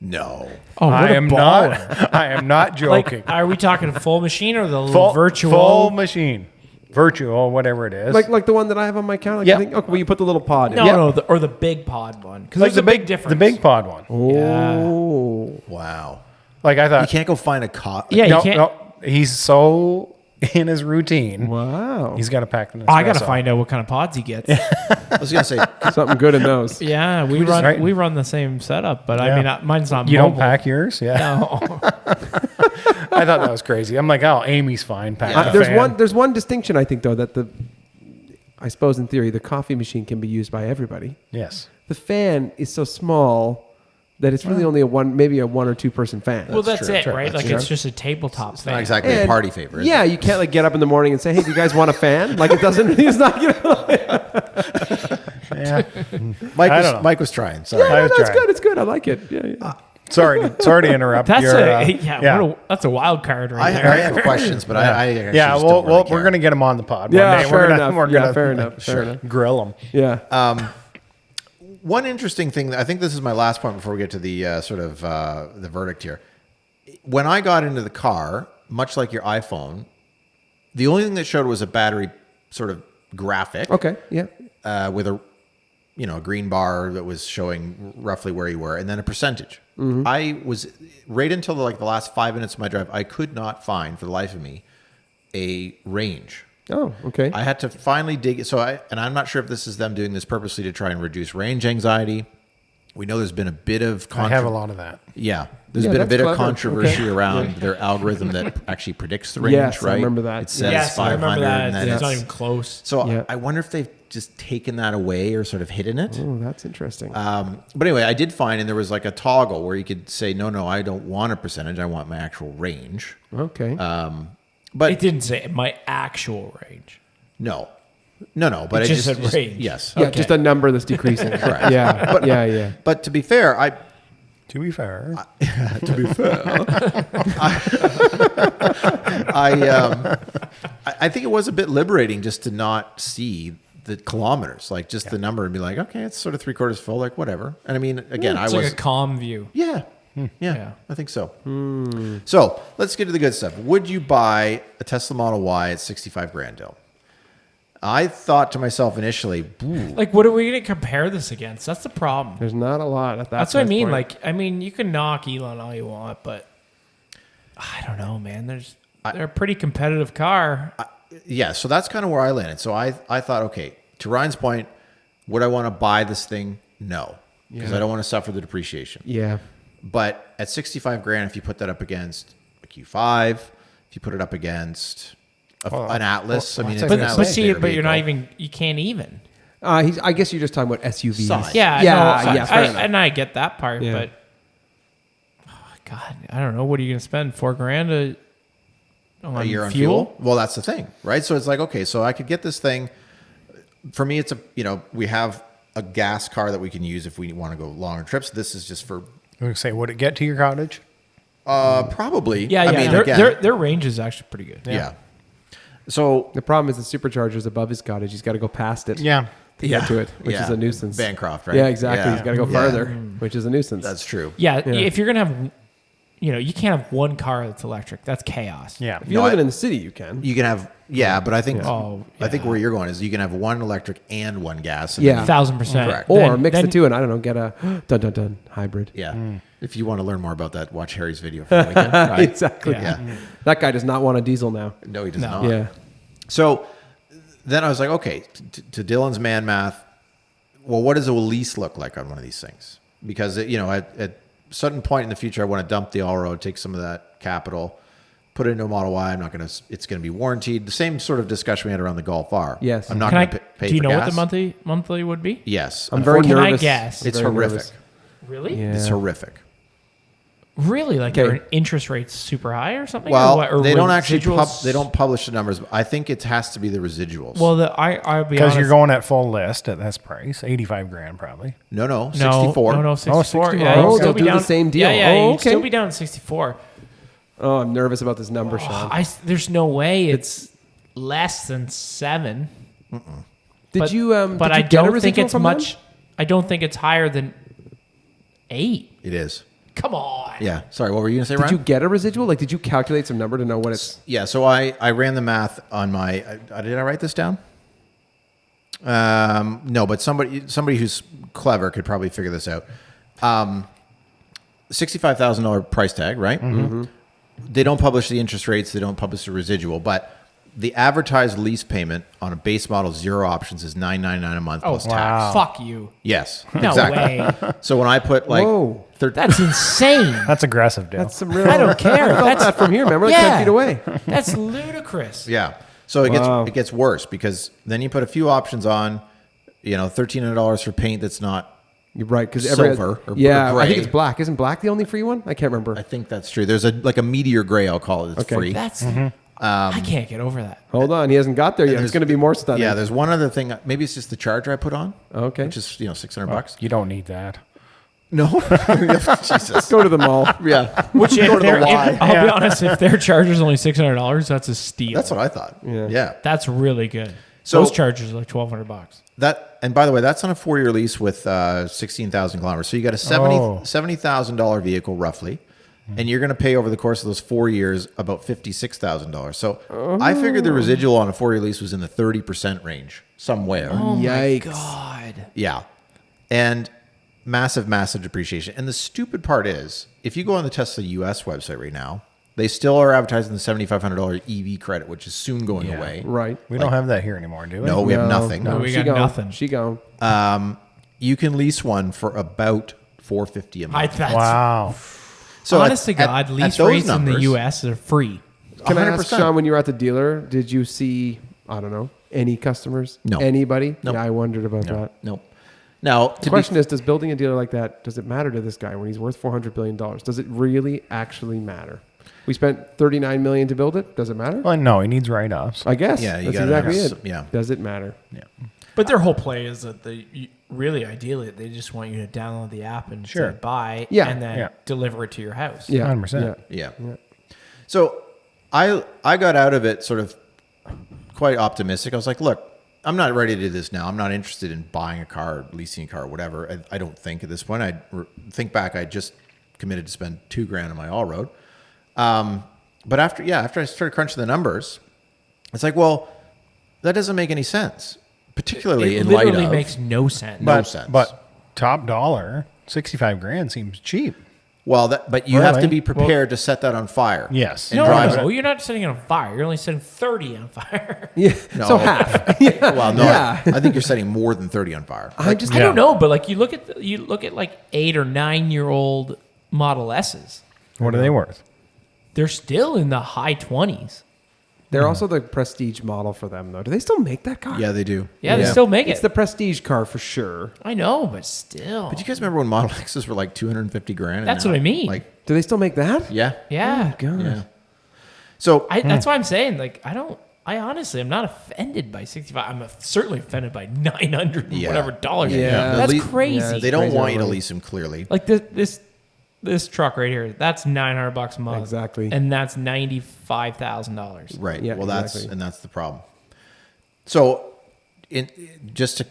no. Oh, what I a am baller. not. I am not joking. Like, are we talking full machine or the little virtual? full machine, virtual, whatever it is. like the one that I have on my account. Like, Yeah. I think, okay, well, you put the little pod in. No, Yeah. no, or the big pod one. Because like there's a big difference. the big pod one. Oh. Wow. Like I You thought. can't go find a cop. Yeah, no, you can't. no, he's so in his routine. Wow. He's got to pack the Nespresso. I got to find out what kind of pods he gets. I was gonna say Something good in those. Yeah, we run the same setup, but I Yeah. mean, mine's not. You mobile. don't pack yours? Yeah. No. I thought that was crazy. I'm like, oh, Amy's fine. Pack the There's fan. there's one distinction I think though that I suppose in theory the coffee machine can be used by everybody. Yes. The fan is so small that it's really only maybe a 1 or 2 person fan. Well, that's true. it, Sure, right? that's Like true. it's just a tabletop it's thing. not exactly a And- party favor. Is yeah, it? you can't like get up in the morning and say, "Hey, do you guys want a fan?" Like it doesn't. It's not. Yeah. Mike I was, don't know. Mike was trying. Sorry. I was It's trying. good. It's good. I like it. Yeah, yeah. Sorry to interrupt. That's your, that's a wild card I right there. have questions, but I actually yeah. just Well, don't really we're care. gonna get him on the pod. Yeah, one day. fair We're gonna, enough. We're Yeah, gonna fair enough. Fair enough. grill him. Yeah. One interesting thing, I think this is my last point before we get to the sort of the verdict here. When I got into the car, much like your iPhone, the only thing that showed was a battery sort of graphic Okay. Yeah. with a green bar that was showing roughly where you were, and then a percentage. I was right until the last 5 minutes of my drive, I could not find for the life of me a range. Oh. Okay. I had to finally dig. And I'm not sure if this is them doing this purposely to try and reduce range anxiety. We know there's been a bit of I have a lot of that. Yeah, there's Yeah, been a that's bit of clever. controversy Okay. around their algorithm that actually predicts the range. Yes, I right? remember that. It says Yes, I 500, remember that. and then It's not even close. So Yeah. I wonder if they've just taken that away or sort of hidden it. Oh, that's interesting. But anyway, I did find, and there was like a toggle where you could say, no, I don't want a percentage. I want my actual range. Okay. But It didn't say my actual range. no. But It it just said range. Yes. yeah, okay. just a number that's decreasing. Correct. Yeah. But yeah. But to be fair, To be fair, I think it was a bit liberating just to not see the kilometers, like just the number, and be like, okay, it's sort of 3/4 full, like whatever. And I mean, again, It's I like was, a calm view. yeah, Yeah. I think so. So let's get to the good stuff. Would you buy a Tesla Model Y at 65 grand, Dill? I thought to myself initially, ooh, Like, what are we going to compare this against? That's the problem. There's not a lot at that. That's what I price mean. point. Like, I mean, you can knock Elon all you want, but I don't know, man. They're a pretty competitive car. yeah, so that's kind of where I landed. So I thought, okay, to Ryan's point, would I want to buy this thing? No, because I don't want to suffer the depreciation. Yeah. But at 65 grand, if you put that up against a Q5, if you put it up against an Atlas. I mean, that's it's a an good But Atlas see, bigger but you're not vehicle. even. You can't even. I guess you're just talking about SUVs. Size. Yeah, Yeah, no, yeah, fair enough. and I get that part, Yeah. but God, I don't know. What are you gonna spend $4,000 on a year on fuel? Well, that's the thing, right? So it's like, okay, so I could get this thing. For me, it's we have a gas car that we can use if we want to go longer trips. This is just for I would say, would it get to your cottage? probably. Yeah, I yeah. mean, again, Their range is actually pretty good. yeah. So The problem is the supercharger's above his cottage. He's got to go past it. Yeah. To get to it, which is a nuisance. Bancroft, right? Yeah, exactly. Yeah. He's got to go Yeah. farther, which is a nuisance. That's true. Yeah, Yeah. if you're gonna have, you can't have one car that's electric. That's chaos. Yeah. if you're living in the city, you can. You can have, but I think Oh, I think yeah. where you're going is you can have one electric and one gas. And Yeah. then- 1,000%. Correct. Or Then- mix then- the two, and I don't know, get a dun dun dun hybrid. yeah. If you want to learn more about that, watch Harry's video from the weekend. Right? Exactly. Yeah. That guy does not want a diesel now. No, he does No. not. Yeah. So then I was like, okay, to Dylan's man math, well, what does a lease look like on one of these things? Because, at a certain point in the future, I want to dump the all-road, take some of that capital, put it into a Model Y. I'm not going to, it's going to be warranted. The same sort of discussion we had around the Golf R. Yes. I'm not Can I? going to pay Do you for know gas. what the monthly would be? Yes. I'm very Can I nervous. guess? It's Very horrific. nervous. Really? Yeah. It's horrific. Really? Like Okay. their interest rates super high or something? Well, or what? Or they don't actually residuals? they don't publish the numbers. But I think it has to be the residuals. Well, I'll be Because honest. you're going at full list at this price, $85,000 probably. no, 64. No, 64. 64. Yeah, Oh, you'd they'll still be do the down, same deal. Yeah, Oh, you'd still okay. be down at 64. Oh, I'm nervous about this number, Shawn. There's no way it's less than 7. Did but, you? But did I you get a don't think residual it's from much. them? I don't think it's higher than 8. It is. Come on. Yeah. Sorry, what were you going to say, Did Ryan? you get a residual? Like, did you calculate some number to know what it's? Yeah, so I ran the math on my. Did I write this down? No, but somebody who's clever could probably figure this out. $65,000 price tag, right? Mm-hmm. They don't publish the interest rates. They don't publish the residual, but the advertised lease payment on a base model 0 options is $999 a month plus tax. Fuck you. Yes, No exactly. way. So when I put like Whoa. That's insane. That's aggressive, Dale. That's some real. I don't care. I felt That's that from here. Remember, like 10 feet away. That's ludicrous. yeah. So Wow. it gets worse because then you put a few options on, $1,300 for paint that's not. You're right, because Silver or yeah, gray. I think it's black. Isn't black the only free one? I can't remember. I think that's true. There's a meteor gray, I'll call it. It's Okay. free. That's. I can't get over that. Hold on, he hasn't got there yet. It's there's- going to be more stunning. Yeah, there's one other thing. Maybe it's just the charger I put on. Okay. Which is $600. You don't need that. No, Jesus. Go to the mall. Yeah, Which Go to the Y. I'll be honest, if their charger's only $600, that's a steal. That's what I thought. Yeah. That's really good. So- Those chargers are like $1,200. That, and by the way, that's on a 4-year lease with 16,000 kilometers. So you got a $70,000 vehicle roughly, and you're going to pay over the course of those 4 years about $56,000. So I figured the residual on a 4-year lease was in the 30% range somewhere. Oh Yikes. my god. Yeah. And massive depreciation. And the stupid part is, if you go on the Tesla US website right now, they still are advertising the $7,500 EV credit, which is soon going away. Right. We don't have that here anymore, do we? No, we have nothing. No, we she got gone. nothing. She gone. You can lease one for about $450 a month. Wow. So honest to God, lease rates in the U.S. are free. Can I ask 100%. Shawn, when you were at the dealer, did you see, I don't know, any customers? No. Anybody? No. Yeah, I wondered about that. Nope. Now, The question is, does building a dealer like that, does it matter to this guy when he's worth $400 billion? Does it really actually matter? We spent $39 million to build it. Does it matter? Well, no, he needs write-offs. I guess. Yeah, you That's gotta exactly have it. yeah. Does it matter? But their whole play is that really, ideally, they just want you to download the app and Sure. say buy Yeah. and then Yeah. deliver it to your house. Yeah. 100%. Yeah. yeah. So I got out of it sort of quite optimistic. I was like, look, I'm not ready to do this now. I'm not interested in buying a car, leasing a car, whatever. I don't think at this point. I think back, I just committed to spend $2,000 on my all-road. But after I started crunching the numbers, it's like, well, that doesn't make any sense, particularly It in light literally of makes no sense. No sense. But top dollar, $65,000 seems cheap. well, but you have to Really? be prepared to set that on fire. Yes. And no, drive no, it. you're not setting it on fire. You're only setting 30 on fire. Yeah. No. So half. Well, no, Yeah. I think you're setting more than 30 on fire. I just I don't know, but like you look at like 8 or 9 year old Model S's. What are they worth? They're still in the high 20s. They're also the prestige model for them, though. Do they still make that car? Yeah, they do. Yeah, they still make It's it. the prestige car for sure. I know, but still. But you guys remember when Model X's were like 250 grand? and That's now, what I mean. Like, Do they still make that? yeah. yeah. God. Yeah. So That's why I'm saying, like, I honestly, I'm not offended by 65. I'm certainly offended by 900 and Yeah. whatever dollars. Yeah. That's The crazy. yeah, they don't crazy want you to money. lease them clearly. Like this truck right here, that's $900 a month. Exactly. And that's $95,000. Right. Yeah, well, exactly. that's the problem. So, just to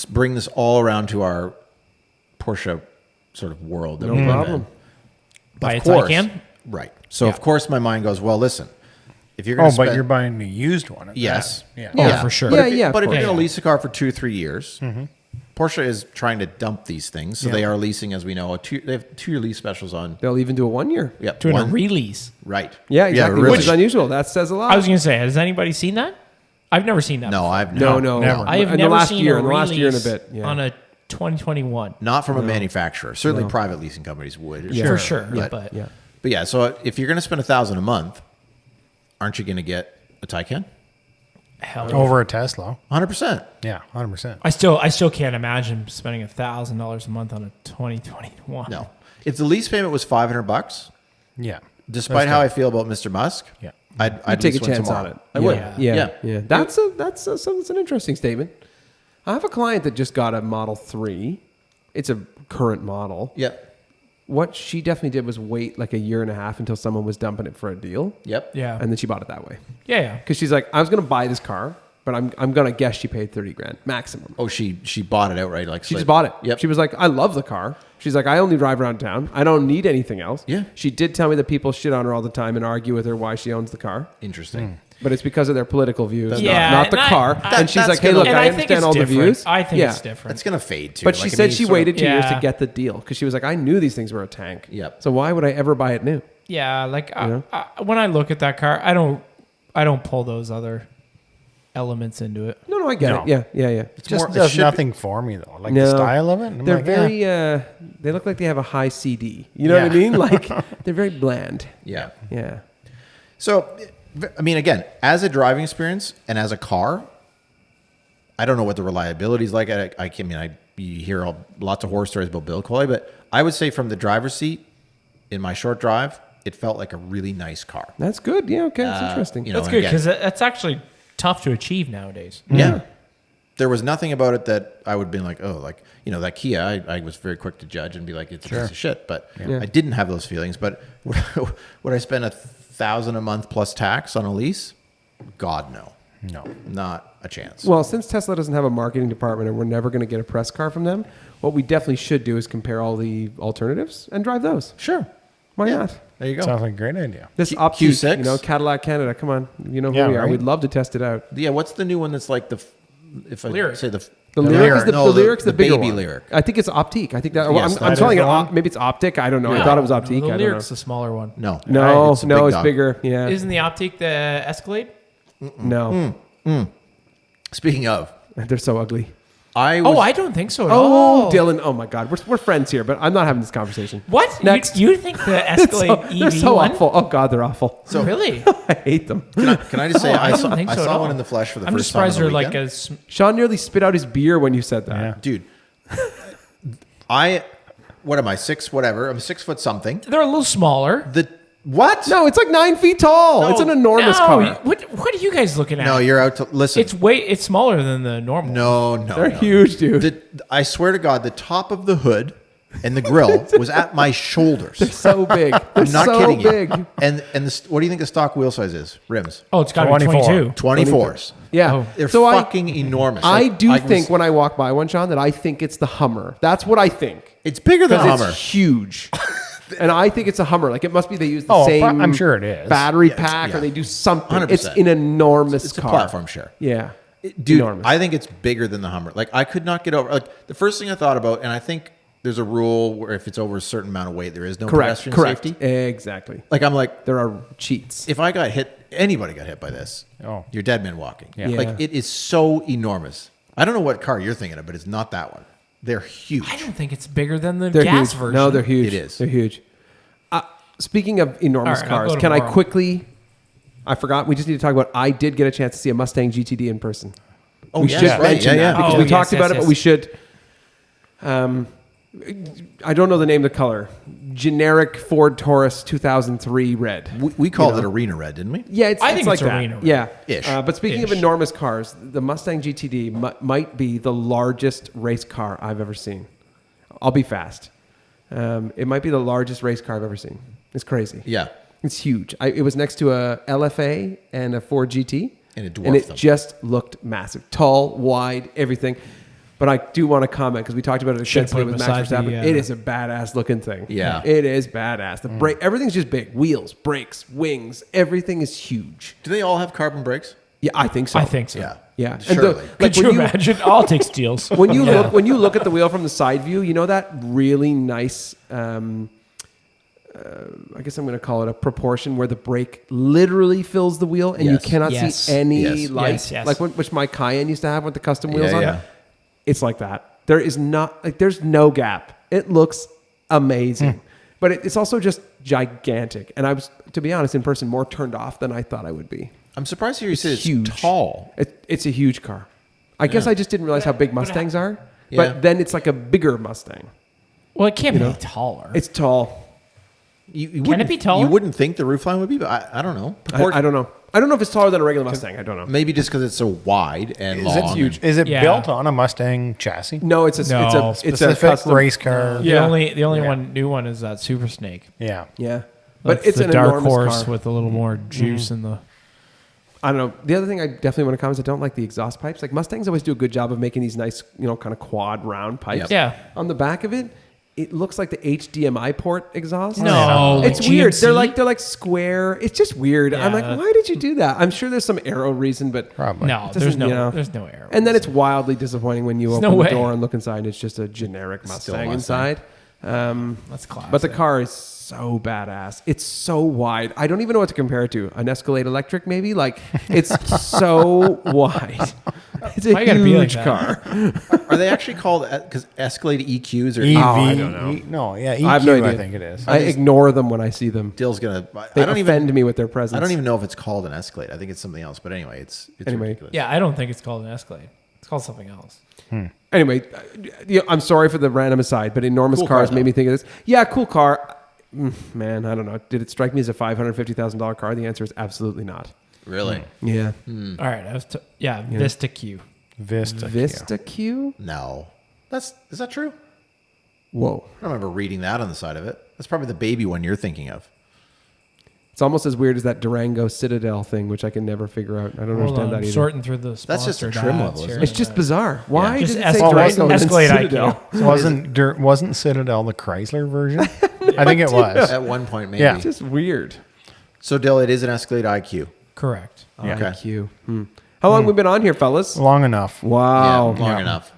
bring this all around to our Porsche sort of world. That No we live problem. in. By Of a course. Taycan? Right. So Yeah. of course my mind goes, well, listen, if you're going Oh, to but spend, you're buying a used one. At yes, that. Oh, for sure. But Yeah, if, yeah, of But if you're course. going Yeah. to lease a car for 2 or 3 years, Porsche is trying to dump these things, so they are leasing, as we know, they have 2-year lease specials on. They'll even do a 1 year. Yep, Doing a one- release. right. Yeah, exactly. really. Which is unusual. That says a lot. I was going to say, has anybody seen that? I've never seen that. No, before. I've no, never. I have in never the last seen year, a in the last year and a release bit. Yeah. on a 2021. not from a manufacturer. Certainly, private leasing companies would. Yeah. For sure. But- But yeah. But yeah, so if you're going to spend $1,000 a month, aren't you going to get a Taycan? hell yeah. Over a Tesla. 100%. Yeah, 100%. I still can't imagine spending $1,000 a month on a 2021. No. If the lease payment was $500, Yeah. despite how I feel about Mr. Musk, Yeah. I'd I'd take a lease one chance tomorrow. on it. I would. Yeah. Yeah. Yeah. That's an interesting statement. I have a client that just got a Model 3. It's a current model. Yep. What she definitely did was wait like a year and a half until someone was dumping it for a deal. Yep. Yeah. And then she bought it that way. Yeah. Because she's like, I was going to buy this car, but I'm going to guess she paid 30 grand maximum. Oh, she bought it outright. Like She just bought it. Yep. She was like, I love the car. She's like, I only drive around town. I don't need anything else. Yeah. She did tell me that people shit on her all the time and argue with her why she owns the car. Interesting. But it's because of their political views, Yeah, not the and car. That- and she's that's like, hey, gonna- look, And I think understand it's all the different. views. I think Yeah. it's different. That's going to fade too. But she Like, I said mean, she sort of- waited 2 years to Yeah. get the deal because she was like, I knew these things were a tank. Yep. So why would I ever buy it new? Yeah, like know? when I look at that car, I don't pull those other elements into it. No, I get No. it. Yeah. It just more- it does should be- nothing for me, though. Like No. the style of it. I'm They're like, very, yeah. they look like they have a high CD. You know what I Yeah. mean? Like, they're very bland. Yeah. Yeah. So, I mean, again, as a driving experience and as a car, I don't know what the reliability is like. You hear lots of horror stories about build quality, but I would say from the driver's seat in my short drive, it felt like a really nice car. That's good. Yeah. Okay. That's interesting. you know, That's and good again- because that's actually tough to achieve nowadays. Yeah. There was nothing about it that I would have been like, oh, like, you know, that Kia, I was very quick to judge and be like, it's a piece of shit. But Yeah. I didn't have those feelings. But would I spend $1,000 a month plus tax on a lease? God, no. No. Not a chance. Well, since Tesla doesn't have a marketing department and we're never going to get a press car from them, what we definitely should do is compare all the alternatives and drive those. Sure. Why Yeah. not? There you go. Sounds like a great idea. This Q- Optique, Q6? you know, Cadillac Canada. Come on, you know who Yeah, we are. right. We'd love to test it out. Yeah, what's the new one that's like if I Lyric. say the The The Lyric Lyric. is the, No, the Lyric's the bigger baby one. Lyric. I think it's Optique. I think that. Yes, I'm that telling is you, the one. maybe it's Optic. I don't know. I thought it was Optique. The I don't Lyric's know. the smaller one. No. No, It's a no, big it's dog. bigger. Yeah. Isn't the Optique the Escalade? No, Speaking of, they're so ugly. I was, Oh, I don't think so at Oh, all. Dylan. Oh my God, we're friends here, but I'm not having this conversation. What? Next. You think the It's Escalade so, EV they're so one? awful. Oh God, they're awful. Really? I hate them. Can I just say Oh, I I don't saw think I so at saw all. one in the flesh for the I'm first just time. surprised on the they're like weekend. a. Sean nearly spit out his beer when you said that. Yeah. Dude. What am I, 6 whatever? I'm 6 foot something. They're a little smaller. The what? No, it's like 9 feet tall. It's an enormous no, car. What are you guys looking at? No, you're out to listen. It's smaller than the normal. no. They're huge, dude. I swear to God, the top of the hood and the grill was at my shoulders. So big. They're I'm not so kidding big. you. And what do you think the stock wheel size is? Rims. Oh, it's got to be 24. 22. 24s. Yeah. Oh. They're so fucking enormous. I Like, do was- think when I walk by one, Sean, that I think it's the Hummer. That's what I think. it's bigger than a Because Hummer. it's huge. And I think it's a Hummer. Like it must be they use the Oh, same I'm sure it is. battery Yeah, pack yeah. or they do something. 100%. It's an enormous It's a car. platform share. Yeah. Dude, enormous. I think it's bigger than the Hummer. Like I could not get over. Like the first thing I thought about, and I think there's a rule where if it's over a certain amount of weight, there is no correct. pedestrian Correct. safety. Exactly. Like I'm like, There are cheats. if I got hit, anybody got hit by this, Oh. you're dead man walking. Yeah. Yeah. Like it is so enormous. I don't know what car you're thinking of, but it's not that one. They're huge. I don't think it's bigger than the They're gas huge. version. No, they're huge. It is. They're huge. Speaking of enormous All right, I'll cars, go can I tomorrow. quickly I forgot. We just need to talk about. I did get a chance to see a Mustang GTD in person. Oh, We yes, should right. mention Yeah, that yeah. because Oh, we yes, talked yes, about it, yes. but we should. I don't know the name of the color. Generic Ford Taurus 2003 red. We called it Arena Red, didn't we? Yeah, it's, I it's think like it's that. arena red. Yeah, Ish. But speaking of Ish. enormous cars, the Mustang GTD might be the largest race car I've ever seen. I'll be fast. It might be the largest race car I've ever seen. It's crazy. Yeah. It's huge. It was next to a LFA and a Ford GT. And it dwarfed them. Just looked massive. Tall, wide, everything. But I do want to comment because we talked about it Should've extensively put with it Max beside Verstappen. the, It is a badass looking thing. Yeah. It is badass. The brake, everything's just big. Wheels, brakes, wings, everything is huge. Do they all have carbon brakes? Yeah, I think so. I think so. Yeah. Yeah. And Surely. Could you imagine? I'll take steals. when you look at the wheel from the side view, you know that really nice I guess I'm going to call it a proportion where the brake literally fills the wheel and you Yes. cannot Yes. see any Yes. lights, Yes. like which my Cayenne used to have with the custom wheels Yeah, on yeah. it. It's like that. There is not like there's no gap. It looks amazing, but it's also just gigantic. And I was, to be honest, in person more turned off than I thought I would be. I'm surprised to hear you say it's huge. tall. It's a huge car. I guess I just didn't realize how big Mustangs are. Yeah. But then it's like a bigger Mustang. Well, it can't be taller. It's tall. You Can it wouldn't- be taller? You wouldn't think the roofline would be, but I don't know. I don't know. I don't know if it's taller than a regular Mustang. I don't know. Maybe just because it's so wide and long. It's huge. Is it Yeah. built on a Mustang chassis? No, it's a Specific custom race car. the Yeah. only Yeah. new one is that Super Snake. Yeah. Yeah, but That's it's the an dark enormous horse car. with a little more juice in the. I don't know. The other thing I definitely want to comment is I don't like the exhaust pipes. Like Mustangs always do a good job of making these nice, kind of quad round pipes. Yep. Yeah. On the back of it, it looks like the HDMI port exhaust. No, it's like weird. GMC? They're like square. It's just weird. I'm like, Yeah. why did you do that? I'm sure there's some aero reason, but Probably. No, It there's doesn't, there's no arrow. And then it's wildly disappointing when you There's open no the way. door and look inside and it's just a generic Still Mustang Mustang. inside. that's classic. But the car is so badass. It's so wide. I don't even know what to compare it to. An Escalade electric, maybe? Like, it's so wide. It's a Why you gotta be like huge that? car. Are they actually called, because Escalade EQs or EV. I don't know. No, yeah, I have no EQ, I idea. think it is. I ignore them when I see them. Dill's going to, They I don't offend even, me with their presence. I don't even know if it's called an Escalade. I think it's something else. But anyway, it's Anyway. ridiculous. yeah, I don't think it's called an Escalade. It's called something else. Anyway, I'm sorry for the random aside, but enormous Cool cars car, made me though. think of this. Yeah, cool car. Man, I don't know. Did it strike me as a $550,000 car? The answer is absolutely not. Really? Yeah. All right, Vista Q. Vista. Vista Q? No. Is that true? Whoa. I don't remember reading that on the side of it. That's probably the baby one you're thinking of. It's almost as weird as that Durango Citadel thing, which I can never figure out. I don't Hold understand on, that either. sorting through the That's just a sponsored trim ads level, here isn't It's in a just minute. bizarre. Why Just did it say Escalade- Durango and Escalade Citadel? IQ. Wasn't Citadel the Chrysler version? I think it was. At one point, maybe. Yeah. It's just weird. So, Dill, it is an Escalade IQ. Correct. Yeah. Okay. IQ. How long have we been on here, fellas? Long enough. Wow. Yeah, long enough.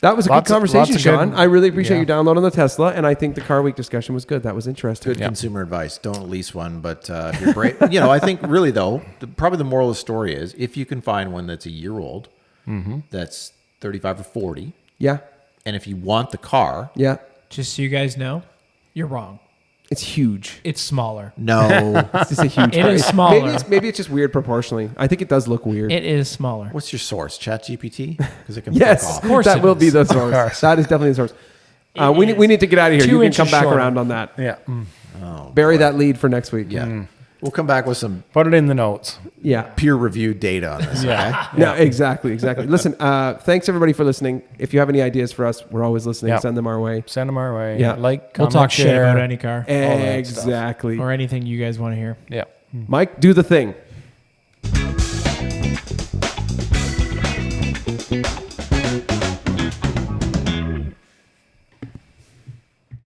That was a Lots good of- conversation, lots of Shawn. good- I really appreciate yeah. you downloading the Tesla, and I think the Car Week discussion was good. That was interesting. Good consumer advice. Don't lease one, but if you're brave, I think really though, probably the moral of the story is if you can find one that's a year old, that's 35 or 40, Yeah. and if you want the car, Yeah. Just so you guys know, you're wrong. It's huge. It's smaller. no. It's just a huge It car. is smaller. Maybe it's just weird proportionally. I think it does look weird. It is smaller. What's your source? ChatGPT? Because it can Yes, fuck off. course that it will be is. the source. That is definitely the source. It We is need to get out of here. 2 You can inches come back shorter. around on that. Yeah. Bury that lead for next week. Yeah. We'll come back with some Put it in the notes. Yeah. peer-reviewed data on this. Okay? No, exactly. Listen, thanks everybody for listening. If you have any ideas for us, we're always listening. Yeah. Send them our way. Send them our way. Yeah. Like, We'll comment, talk shit share. about any car that stuff. Exactly. or anything you guys want to hear. Yeah. Mike, do the thing.